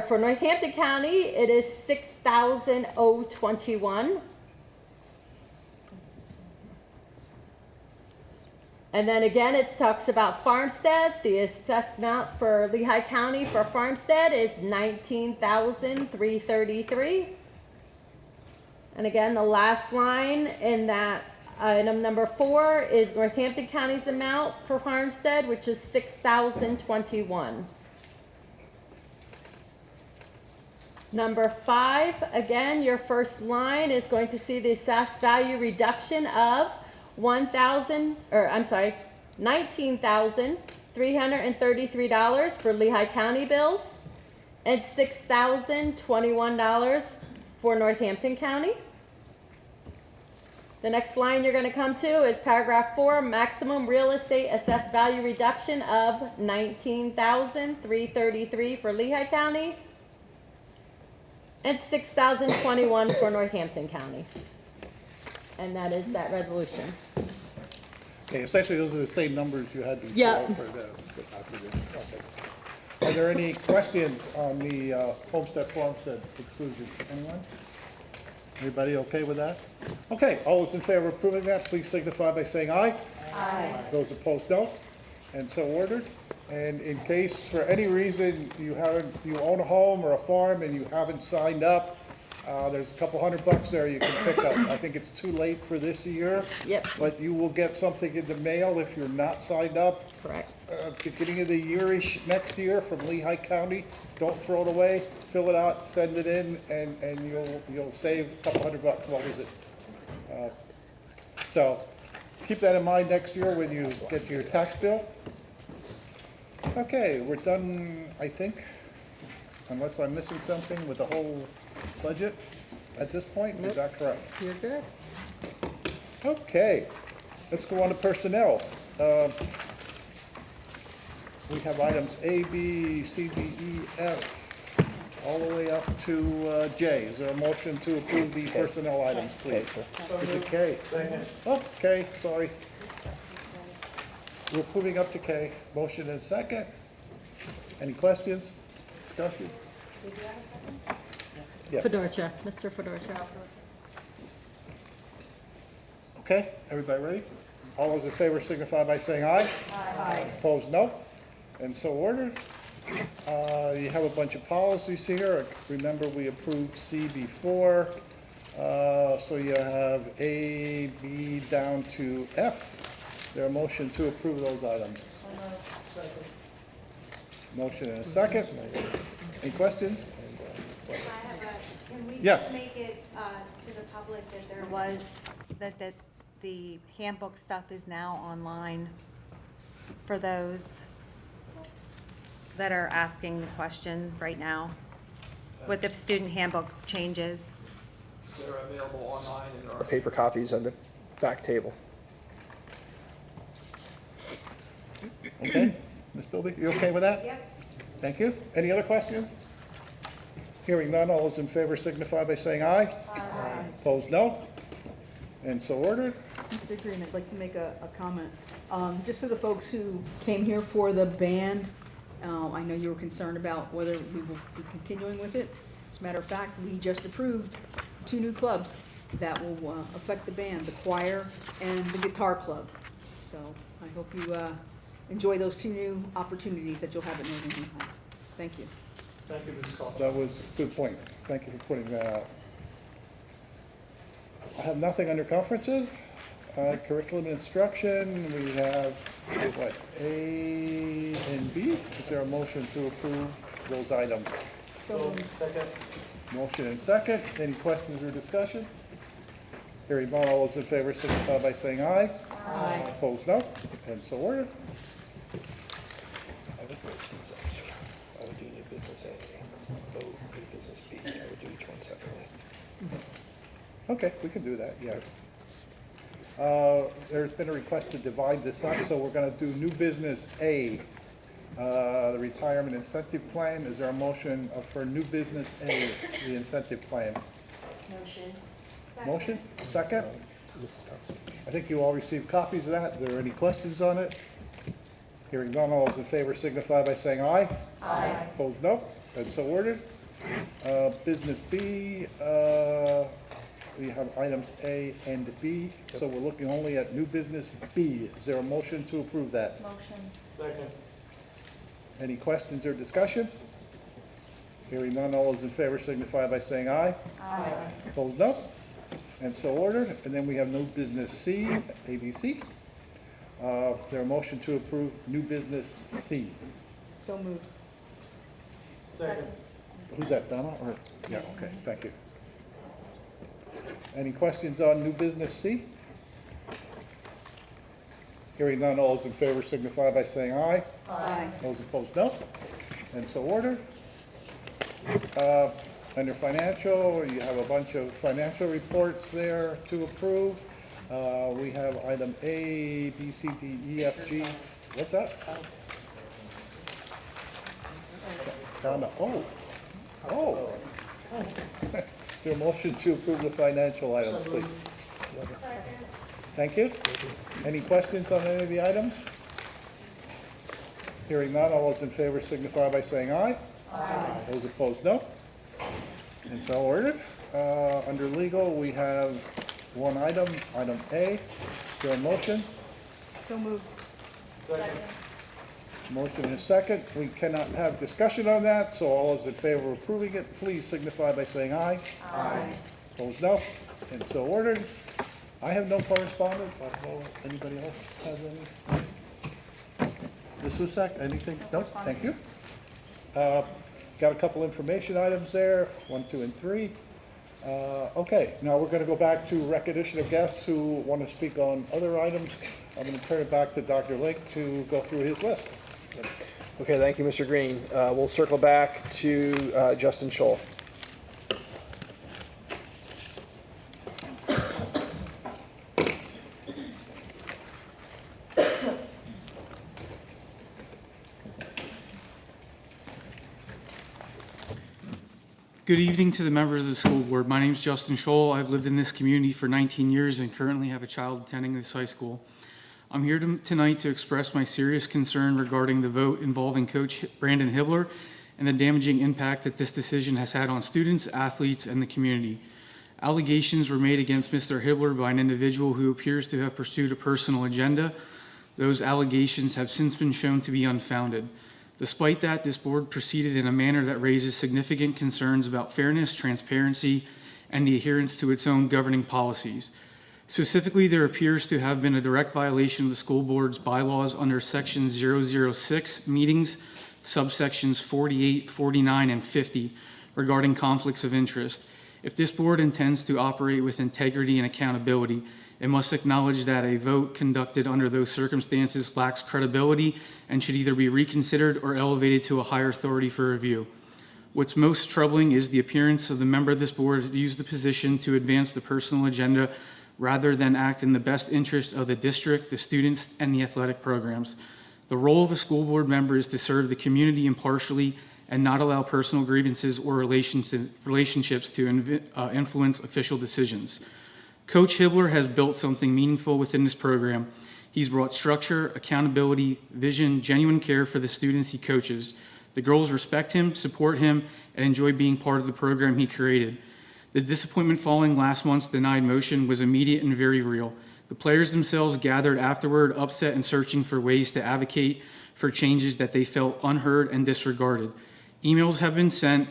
Speaker 9: for Northampton County, it is $6,021. And then again, it talks about farmstead. The assessed amount for Lehigh County for farmstead is $19,333. And again, the last line in that item number 4 is Northampton County's amount for farmstead, which is $6,021. Number 5, again, your first line is going to see the assessed value reduction of $19,333 for Lehigh County bills and $6,021 for Northampton County. The next line you're going to come to is paragraph 4, maximum real estate assessed value reduction of $19,333 for Lehigh County and $6,021 for Northampton County. And that is that resolution.
Speaker 1: Okay, essentially those are the same numbers you had before.
Speaker 9: Yep.
Speaker 1: For the okay. Are there any questions on the homestead farmstead exclusion? Anyone? Everybody okay with that? Okay, all those in favor of approving that, please signify by saying aye. Aye. Those opposed, no. And so ordered. And in case for any reason you own a home or a farm and you haven't signed up, there's a couple $100 there you can pick up. I think it's too late for this year.
Speaker 9: Yep.
Speaker 1: But you will get something in the mail if you're not signed up.
Speaker 9: Correct.
Speaker 1: Beginning of the year-ish next year from Lehigh County. Don't throw it away. Fill it out, send it in, and you'll save a couple $100. What was it? So keep that in mind next year when you get to your tax bill. Okay, we're done, I think, unless I'm missing something with the whole budget at this point. Is that correct?
Speaker 9: You're good.
Speaker 1: Okay, let's go on to personnel. We have items A, B, C, D, E, F, all the way up to J. Is there a motion to approve the personnel items, please? Is it K? Oh, K, sorry. We're moving up to K. Motion and second. Any questions? Discussion? Yes.
Speaker 9: Fedorcha, Mr. Fedorcha.
Speaker 1: Okay, everybody ready? All those in favor signify by saying aye. Aye. Opposed, no. And so ordered. You have a bunch of policies here. Remember, we approved C before. So you have A, B, down to F. Is there a motion to approve those items? Motion and a second. Any questions?
Speaker 21: Can we
Speaker 1: Yes.
Speaker 21: just make it to the public that there was, that the handbook stuff is now online for those that are asking the question right now with the student handbook changes?
Speaker 5: They're available online in our paper copies on the back table.
Speaker 1: Okay, Ms. Bilby, you okay with that?
Speaker 21: Yep.
Speaker 1: Thank you. Any other questions? Hearing none, all those in favor signify by saying aye. Aye. Opposed, no. And so ordered.
Speaker 6: Mr. Green, I'd like to make a comment. Just to the folks who came here for the band, I know you were concerned about whether we will be continuing with it. As a matter of fact, we just approved 2 new clubs that will affect the band, the choir and the guitar club. So I hope you enjoy those 2 new opportunities that you'll have at Northern Lehigh. Thank you.
Speaker 1: Thank you, Ms. Call. That was a good point. Thank you for putting that out. I have nothing under conferences. Curriculum and instruction, we have, what, A and B? Is there a motion to approve those items?
Speaker 6: Second.
Speaker 1: Motion and second. Any questions or discussion? Hearing none, all those in favor signify by saying aye. Aye. Opposed, no. And so ordered.
Speaker 5: I would do new business A, vote new business B. I would do each one separately.
Speaker 1: Okay, we can do that, yeah. There's been a request to divide this up, so we're gonna do new business A. the retirement incentive plan. Is there a motion for new business A, the incentive plan?
Speaker 3: Motion.
Speaker 1: Motion, second? I think you all received copies of that. Are there any questions on it? Hearing none, all those in favor signify by saying aye. Aye. Opposed, no. And so ordered. Business B, we have items A and B, so we're looking only at new business B. Is there a motion to approve that?
Speaker 9: Motion.
Speaker 20: Second.
Speaker 1: Any questions or discussion? Hearing none, all those in favor signify by saying aye. Aye. Opposed, no. And so ordered. And then we have new business C, ABC. Is there a motion to approve new business C?
Speaker 6: So moved.
Speaker 20: Second.
Speaker 1: Who's that, Donna? Or, yeah, okay, thank you. Any questions on new business C? Hearing none, all those in favor signify by saying aye.
Speaker 6: Aye.
Speaker 1: Those opposed, no. And so ordered. Under financial, you have a bunch of financial reports there to approve. We have item A, B, C, D, E, F, G. What's that? Down to O. Oh. Is there a motion to approve the financial items, please? Thank you. Any questions on any of the items? Hearing none, all those in favor signify by saying aye. Aye. Those opposed, no. And so ordered. Under legal, we have one item, item A. Is there a motion?
Speaker 6: So moved.
Speaker 20: Second.
Speaker 1: Motion is second. We cannot have discussion on that, so all those in favor of approving it, please signify by saying aye. Aye. Opposed, no. And so ordered. I have no correspondence. I don't know if anybody else has any. Ms. Husak, anything? No, thank you. Got a couple information items there, 1, 2, and 3. Okay, now we're going to go back to recognition of guests who want to speak on other items. I'm going to turn it back to Dr. Lake to go through his list.
Speaker 5: Okay, thank you, Mr. Green. We'll circle back to Justin Scholl.
Speaker 7: Good evening to the members of the school board. My name is Justin Scholl. I've lived in this community for 19 years and currently have a child attending this high school. I'm here tonight to express my serious concern regarding the vote involving Coach Brandon Hibbler and the damaging impact that this decision has had on students, athletes, and the community. Allegations were made against Mr. Hibbler by an individual who appears to have pursued a personal agenda. Those allegations have since been shown to be unfounded. Despite that, this board proceeded in a manner that raises significant concerns about fairness, transparency, and the adherence to its own governing policies. Specifically, there appears to have been a direct violation of the school board's bylaws under section 006 meetings, subsections 48, 49, and 50 regarding conflicts of interest. If this board intends to operate with integrity and accountability, it must acknowledge that a vote conducted under those circumstances lacks credibility and should either be reconsidered or elevated to a higher authority for review. What's most troubling is the appearance of the member of this board to use the position to advance the personal agenda rather than act in the best interest of the district, the students, and the athletic programs. The role of a school board member is to serve the community impartially and not allow personal grievances or relationships to influence official decisions. Coach Hibbler has built something meaningful within this program. He's brought structure, accountability, vision, genuine care for the students he coaches. The girls respect him, support him, and enjoy being part of the program he created. The disappointment following last month's denied motion was immediate and very real. The players themselves gathered afterward, upset and searching for ways to advocate for changes that they felt unheard and disregarded. Emails have been sent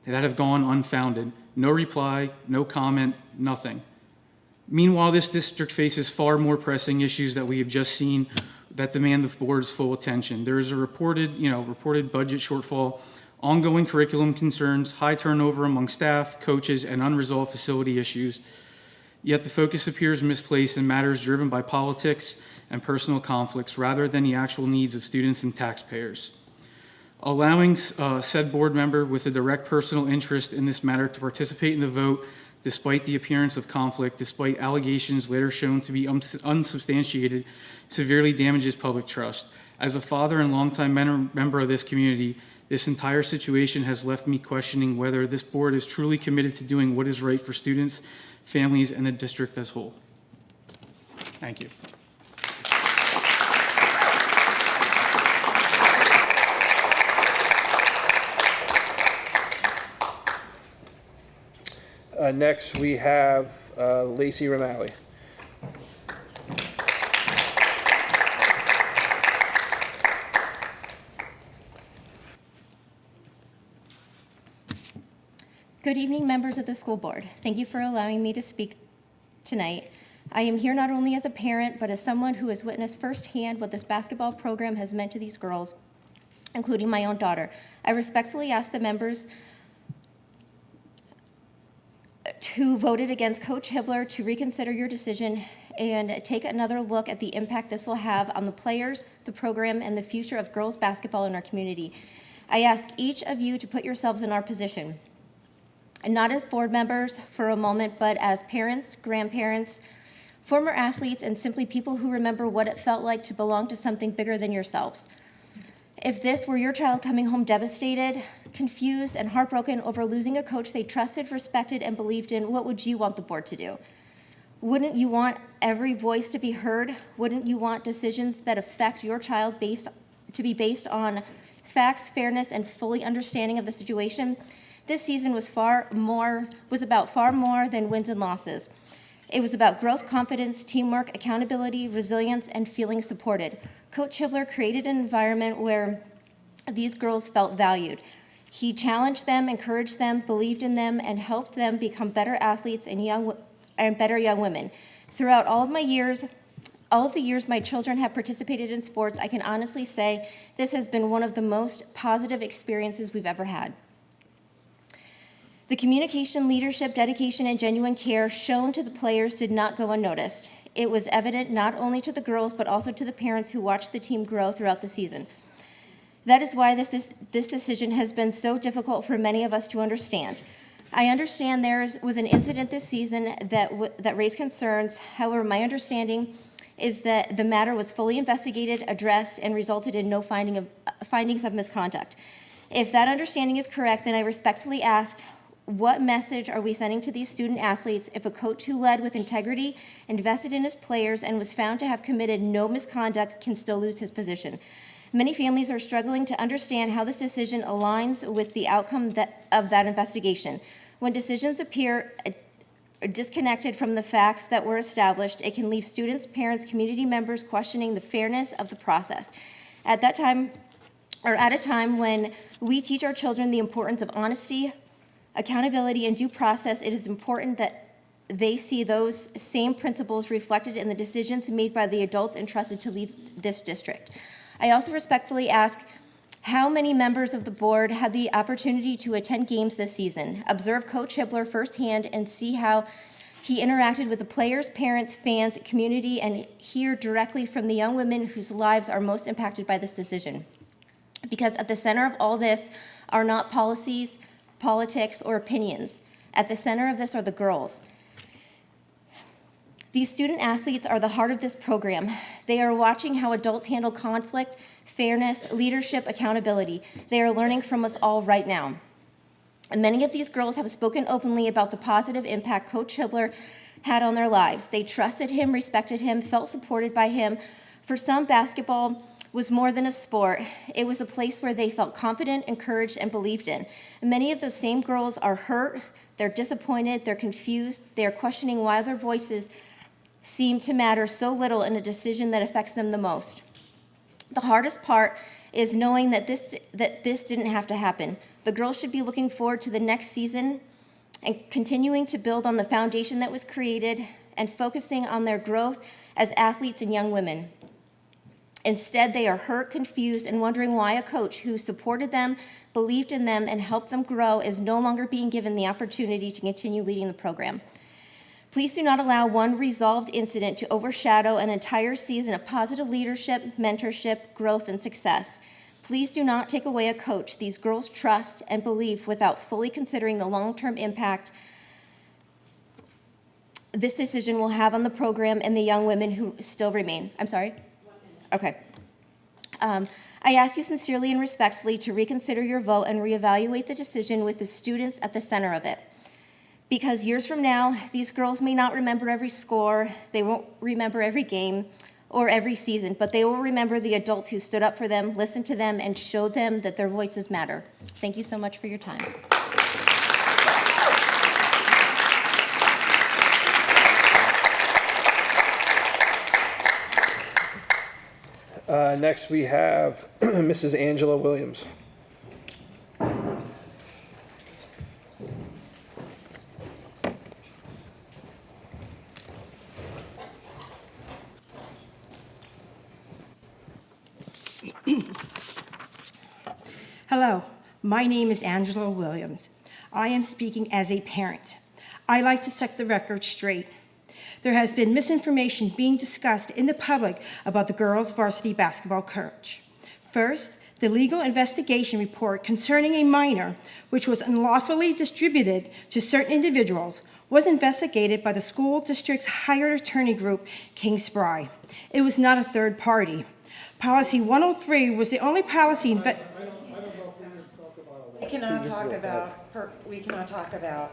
Speaker 7: that have gone unfounded. No reply, no comment, nothing. Meanwhile, this district faces far more pressing issues that we have just seen that demand the board's full attention. There is a reported budget shortfall, ongoing curriculum concerns, high turnover among staff, coaches, and unresolved facility issues. Yet the focus appears misplaced in matters driven by politics and personal conflicts rather than the actual needs of students and taxpayers. Allowing said board member with a direct personal interest in this matter to participate in the vote despite the appearance of conflict, despite allegations later shown to be unsubstantiated, severely damages public trust. As a father and longtime member of this community, this entire situation has left me questioning whether this board is truly committed to doing what is right for students, families, and the district as a whole. Thank you.
Speaker 5: Next, we have Lacey Romali.
Speaker 10: Good evening, members of the school board. Thank you for allowing me to speak tonight. I am here not only as a parent, but as someone who has witnessed firsthand what this basketball program has meant to these girls, including my own daughter. I respectfully ask the members who voted against Coach Hibbler to reconsider your decision and take another look at the impact this will have on the players, the program, and the future of girls basketball in our community. I ask each of you to put yourselves in our position, and not as board members for a moment, but as parents, grandparents, former athletes, and simply people who remember what it felt like to belong to something bigger than yourselves. If this were your child coming home devastated, confused, and heartbroken over losing a coach they trusted, respected, and believed in, what would you want the board to do? Wouldn't you want every voice to be heard? Wouldn't you want decisions that affect your child to be based on facts, fairness, and fully understanding of the situation? This season was about far more than wins and losses. It was about growth, confidence, teamwork, accountability, resilience, and feeling supported. Coach Hibbler created an environment where these girls felt valued. He challenged them, encouraged them, believed in them, and helped them become better athletes and better young women. Throughout all of the years my children have participated in sports, I can honestly say this has been one of the most positive experiences we've ever had. The communication, leadership, dedication, and genuine care shown to the players did not go unnoticed. It was evident not only to the girls, but also to the parents who watched the team grow throughout the season. That is why this decision has been so difficult for many of us to understand. I understand there was an incident this season that raised concerns. However, my understanding is that the matter was fully investigated, addressed, and resulted in no findings of misconduct. If that understanding is correct, then I respectfully ask, what message are we sending to these student athletes if a coach who led with integrity, invested in his players, and was found to have committed no misconduct can still lose his position? Many families are struggling to understand how this decision aligns with the outcome of that investigation. When decisions appear disconnected from the facts that were established, it can leave students, parents, community members questioning the fairness of the process. At a time when we teach our children the importance of honesty, accountability, and due process, it is important that they see those same principles reflected in the decisions made by the adults entrusted to lead this district. I also respectfully ask, how many members of the board had the opportunity to attend games this season, observe Coach Hibbler firsthand, and see how he interacted with the players, parents, fans, community, and hear directly from the young women whose lives are most impacted by this decision? Because at the center of all this are not policies, politics, or opinions. At the center of this are the girls. These student athletes are the heart of this program. They are watching how adults handle conflict, fairness, leadership, accountability. They are learning from us all right now. And many of these girls have spoken openly about the positive impact Coach Hibbler had on their lives. They trusted him, respected him, felt supported by him. For some, basketball was more than a sport. It was a place where they felt confident, encouraged, and believed in. Many of those same girls are hurt, they're disappointed, they're confused, they're questioning why their voices seem to matter so little in a decision that affects them the most. The hardest part is knowing that this didn't have to happen. The girls should be looking forward to the next season and continuing to build on the foundation that was created and focusing on their growth as athletes and young women. Instead, they are hurt, confused, and wondering why a coach who supported them, believed in them, and helped them grow is no longer being given the opportunity to continue leading the program. Please do not allow one resolved incident to overshadow an entire season of positive leadership, mentorship, growth, and success. Please do not take away a coach these girls trust and believe without fully considering the long-term impact this decision will have on the program and the young women who still remain. I'm sorry? Okay. I ask you sincerely and respectfully to reconsider your vote and reevaluate the decision with the students at the center of it. Because years from now, these girls may not remember every score, they won't remember every game or every season, but they will remember the adults who stood up for them, listened to them, and showed them that their voices matter. Thank you so much for your time.
Speaker 5: Next, we have Mrs. Angela Williams.
Speaker 11: Hello, my name is Angela Williams. I am speaking as a parent. I like to set the record straight. There has been misinformation being discussed in the public about the girls' varsity basketball coach. First, the legal investigation report concerning a minor, which was unlawfully distributed to certain individuals, was investigated by the school district's hired attorney group, King Spry. It was not a third party. Policy 103 was the only policy
Speaker 3: We cannot talk about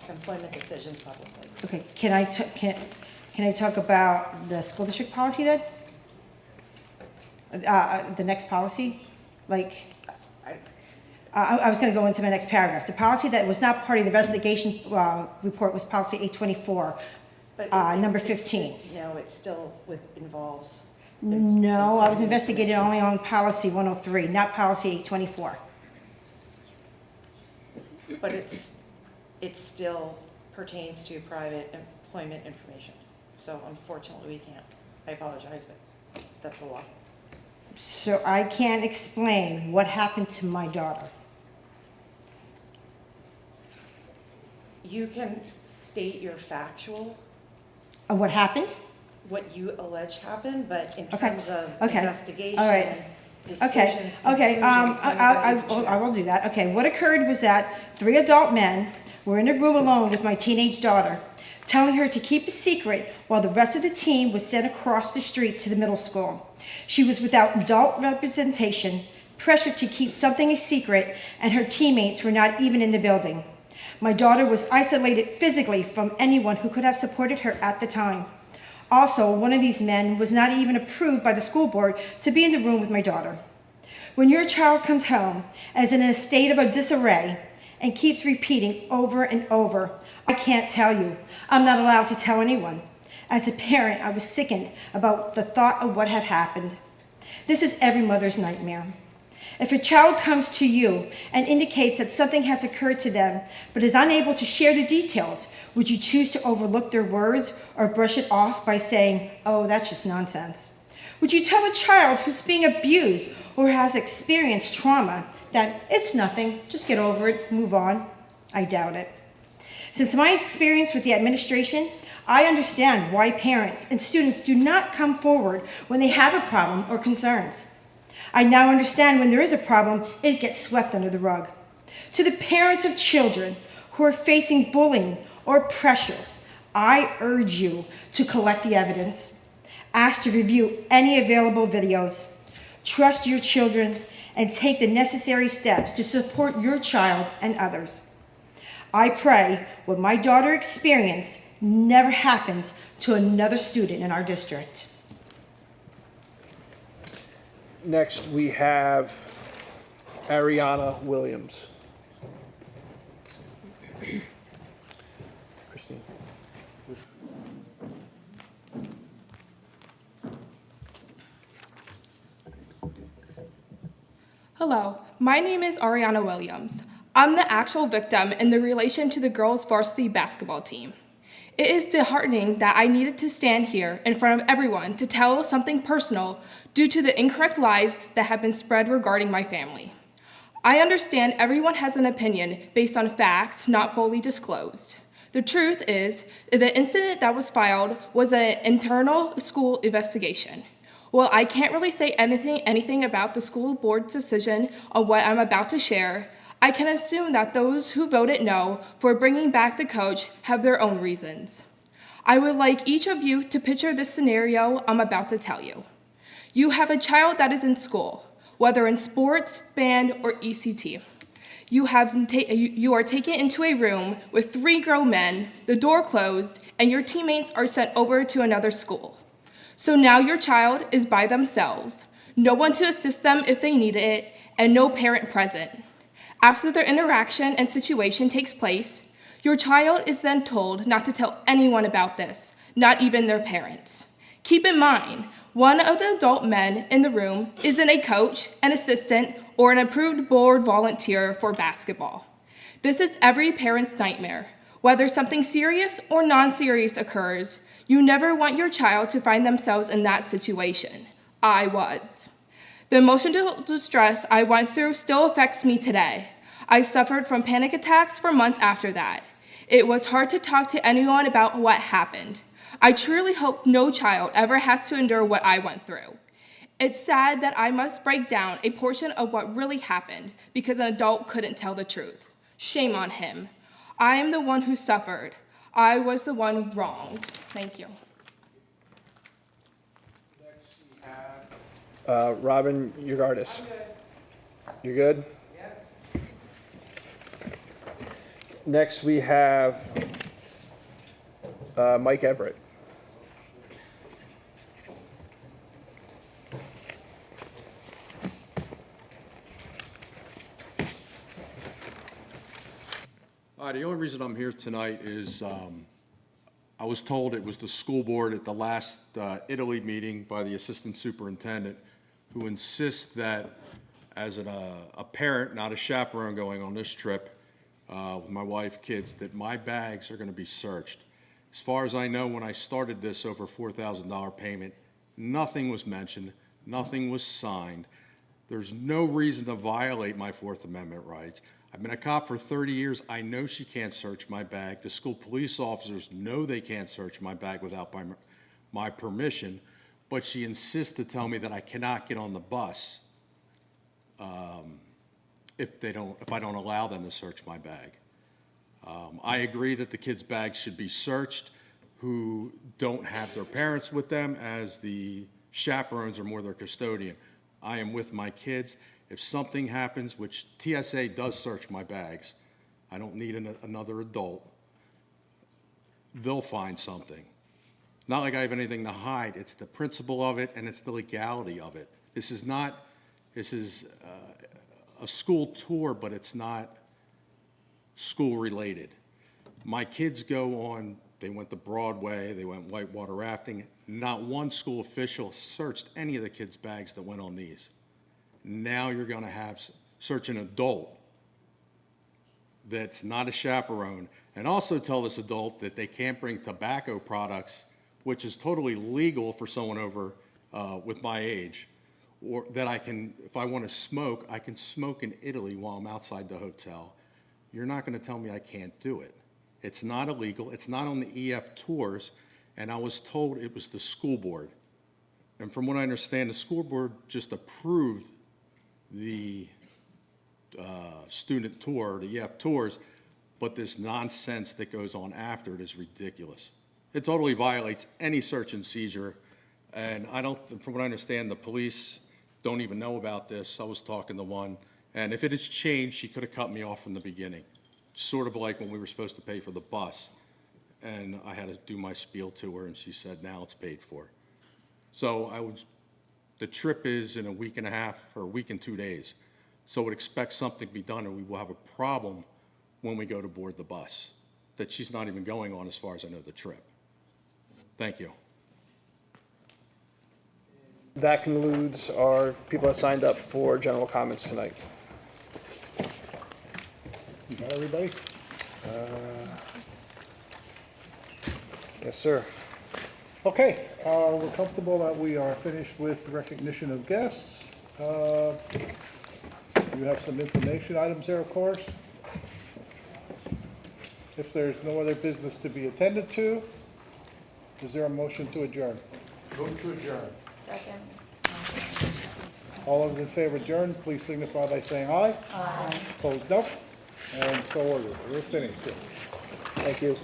Speaker 3: employment decisions publicly.
Speaker 11: Okay, can I talk about the school district policy then? The next policy? Like, I was gonna go into my next paragraph. The policy that was not part of the investigation report was policy 824, number 15.
Speaker 3: No, it still involves.
Speaker 11: No, I was investigating only on policy 103, not policy 824.
Speaker 3: But it still pertains to private employment information. So unfortunately, we can't. I apologize, but that's the law.
Speaker 11: So I can't explain what happened to my daughter.
Speaker 3: You can state your factual,
Speaker 11: What happened?
Speaker 3: what you allege happened, but in
Speaker 11: Okay,
Speaker 3: terms of
Speaker 11: okay,
Speaker 3: investigation,
Speaker 11: all right. Okay,
Speaker 3: decisions.
Speaker 11: okay,
Speaker 3: conclusions,
Speaker 11: I will do that. Okay, what occurred was that 3 adult men were in a room alone with my teenage daughter, telling her to keep a secret while the rest of the team was sent across the street to the middle school. She was without adult representation, pressured to keep something a secret, and her teammates were not even in the building. My daughter was isolated physically from anyone who could have supported her at the time. Also, one of these men was not even approved by the school board to be in the room with my daughter. When your child comes home as in a state of a disarray and keeps repeating over and over, I can't tell you. I'm not allowed to tell anyone. As a parent, I was sickened about the thought of what had happened. This is every mother's nightmare. If a child comes to you and indicates that something has occurred to them but is unable to share the details, would you choose to overlook their words or brush it off by saying, "Oh, that's just nonsense"? Would you tell a child who's being abused or has experienced trauma that it's nothing, just get over it, move on? I doubt it. Since my experience with the administration, I understand why parents and students do not come forward when they have a problem or concerns. I now understand when there is a problem, it gets swept under the rug. To the parents of children who are facing bullying or pressure, I urge you to collect the evidence. Ask to review any available videos. Trust your children and take the necessary steps to support your child and others. I pray what my daughter experienced never happens to another student in our district.
Speaker 5: Next, we have Ariana Williams. Christine.
Speaker 22: Hello, my name is Ariana Williams. I'm the actual victim in the relation to the girls' varsity basketball team. It is disheartening that I needed to stand here in front of everyone to tell something personal due to the incorrect lies that have been spread regarding my family. I understand everyone has an opinion based on facts not fully disclosed. The truth is, the incident that was filed was an internal school investigation. While I can't really say anything about the school board's decision on what I'm about to share, I can assume that those who voted no for bringing back the coach have their own reasons. I would like each of you to picture this scenario I'm about to tell you. You have a child that is in school, whether in sports, band, or ECT. You are taken into a room with 3 grown men, the door closed, and your teammates are sent over to another school. So now your child is by themselves, no one to assist them if they needed it, and no parent present. After their interaction and situation takes place, your child is then told not to tell anyone about this, not even their parents. Keep in mind, one of the adult men in the room isn't a coach, an assistant, or an approved board volunteer for basketball. This is every parent's nightmare. Whether something serious or non-serious occurs, you never want your child to find themselves in that situation. I was. The emotional distress I went through still affects me today. I suffered from panic attacks for months after that. It was hard to talk to anyone about what happened. I truly hope no child ever has to endure what I went through. It's sad that I must break down a portion of what really happened because an adult couldn't tell the truth. Shame on him. I am the one who suffered. I was the one wronged. Thank you.
Speaker 5: Robin Ugardis. You good? Yeah. Next, we have Mike Everett.
Speaker 12: The only reason I'm here tonight is I was told it was the school board at the last Italy meeting by the assistant superintendent who insists that as a parent, not a chaperone going on this trip with my wife, kids, that my bags are going to be searched. As far as I know, when I started this over $4,000 payment, nothing was mentioned, nothing was signed. There's no reason to violate my Fourth Amendment rights. I've been a cop for 30 years. I know she can't search my bag. The school police officers know they can't search my bag without my permission, but she insists to tell me that I cannot get on the bus if I don't allow them to search my bag. I agree that the kids' bags should be searched who don't have their parents with them, as the chaperones are more their custodian. I am with my kids. If something happens, which TSA does search my bags, I don't need another adult, they'll find something. Not like I have anything to hide. It's the principle of it and it's the legality of it. This is a school tour, but it's not school related. My kids they went to Broadway, they went whitewater rafting. Not one school official searched any of the kids' bags that went on these. Now you're going to search an adult that's not a chaperone, and also tell this adult that they can't bring tobacco products, which is totally legal for someone over with my age, or that if I want to smoke, I can smoke in Italy while I'm outside the hotel. You're not going to tell me I can't do it. It's not illegal. It's not on the EF tours, and I was told it was the school board. And from what I understand, the school board just approved the student tour, the EF tours, but this nonsense that goes on after it is ridiculous. It totally violates any search and seizure, and from what I understand, the police don't even know about this. I was talking to one, and if it has changed, she could have cut me off from the beginning. Sort of like when we were supposed to pay for the bus, and I had to do my spiel to her, and she said, now it's paid for. So the trip is in a week and a half, or a week and 2 days. So I would expect something to be done, or we will have a problem when we go to board the bus that she's not even going on, as far as I know, the trip. Thank you.
Speaker 5: That concludes our people that signed up for general comments tonight.
Speaker 1: You got everybody?
Speaker 5: Yes, sir.
Speaker 1: Okay, we're comfortable that we are finished with recognition of guests. You have some information items there, of course. If there's no other business to be attended to, is there a motion to adjourn?
Speaker 12: Move to adjourn.
Speaker 9: Second.
Speaker 1: All those in favor of adjourn, please signify by saying aye.
Speaker 9: Aye.
Speaker 1: Opposed, no. And so ordered. We're finished.
Speaker 5: Thank you.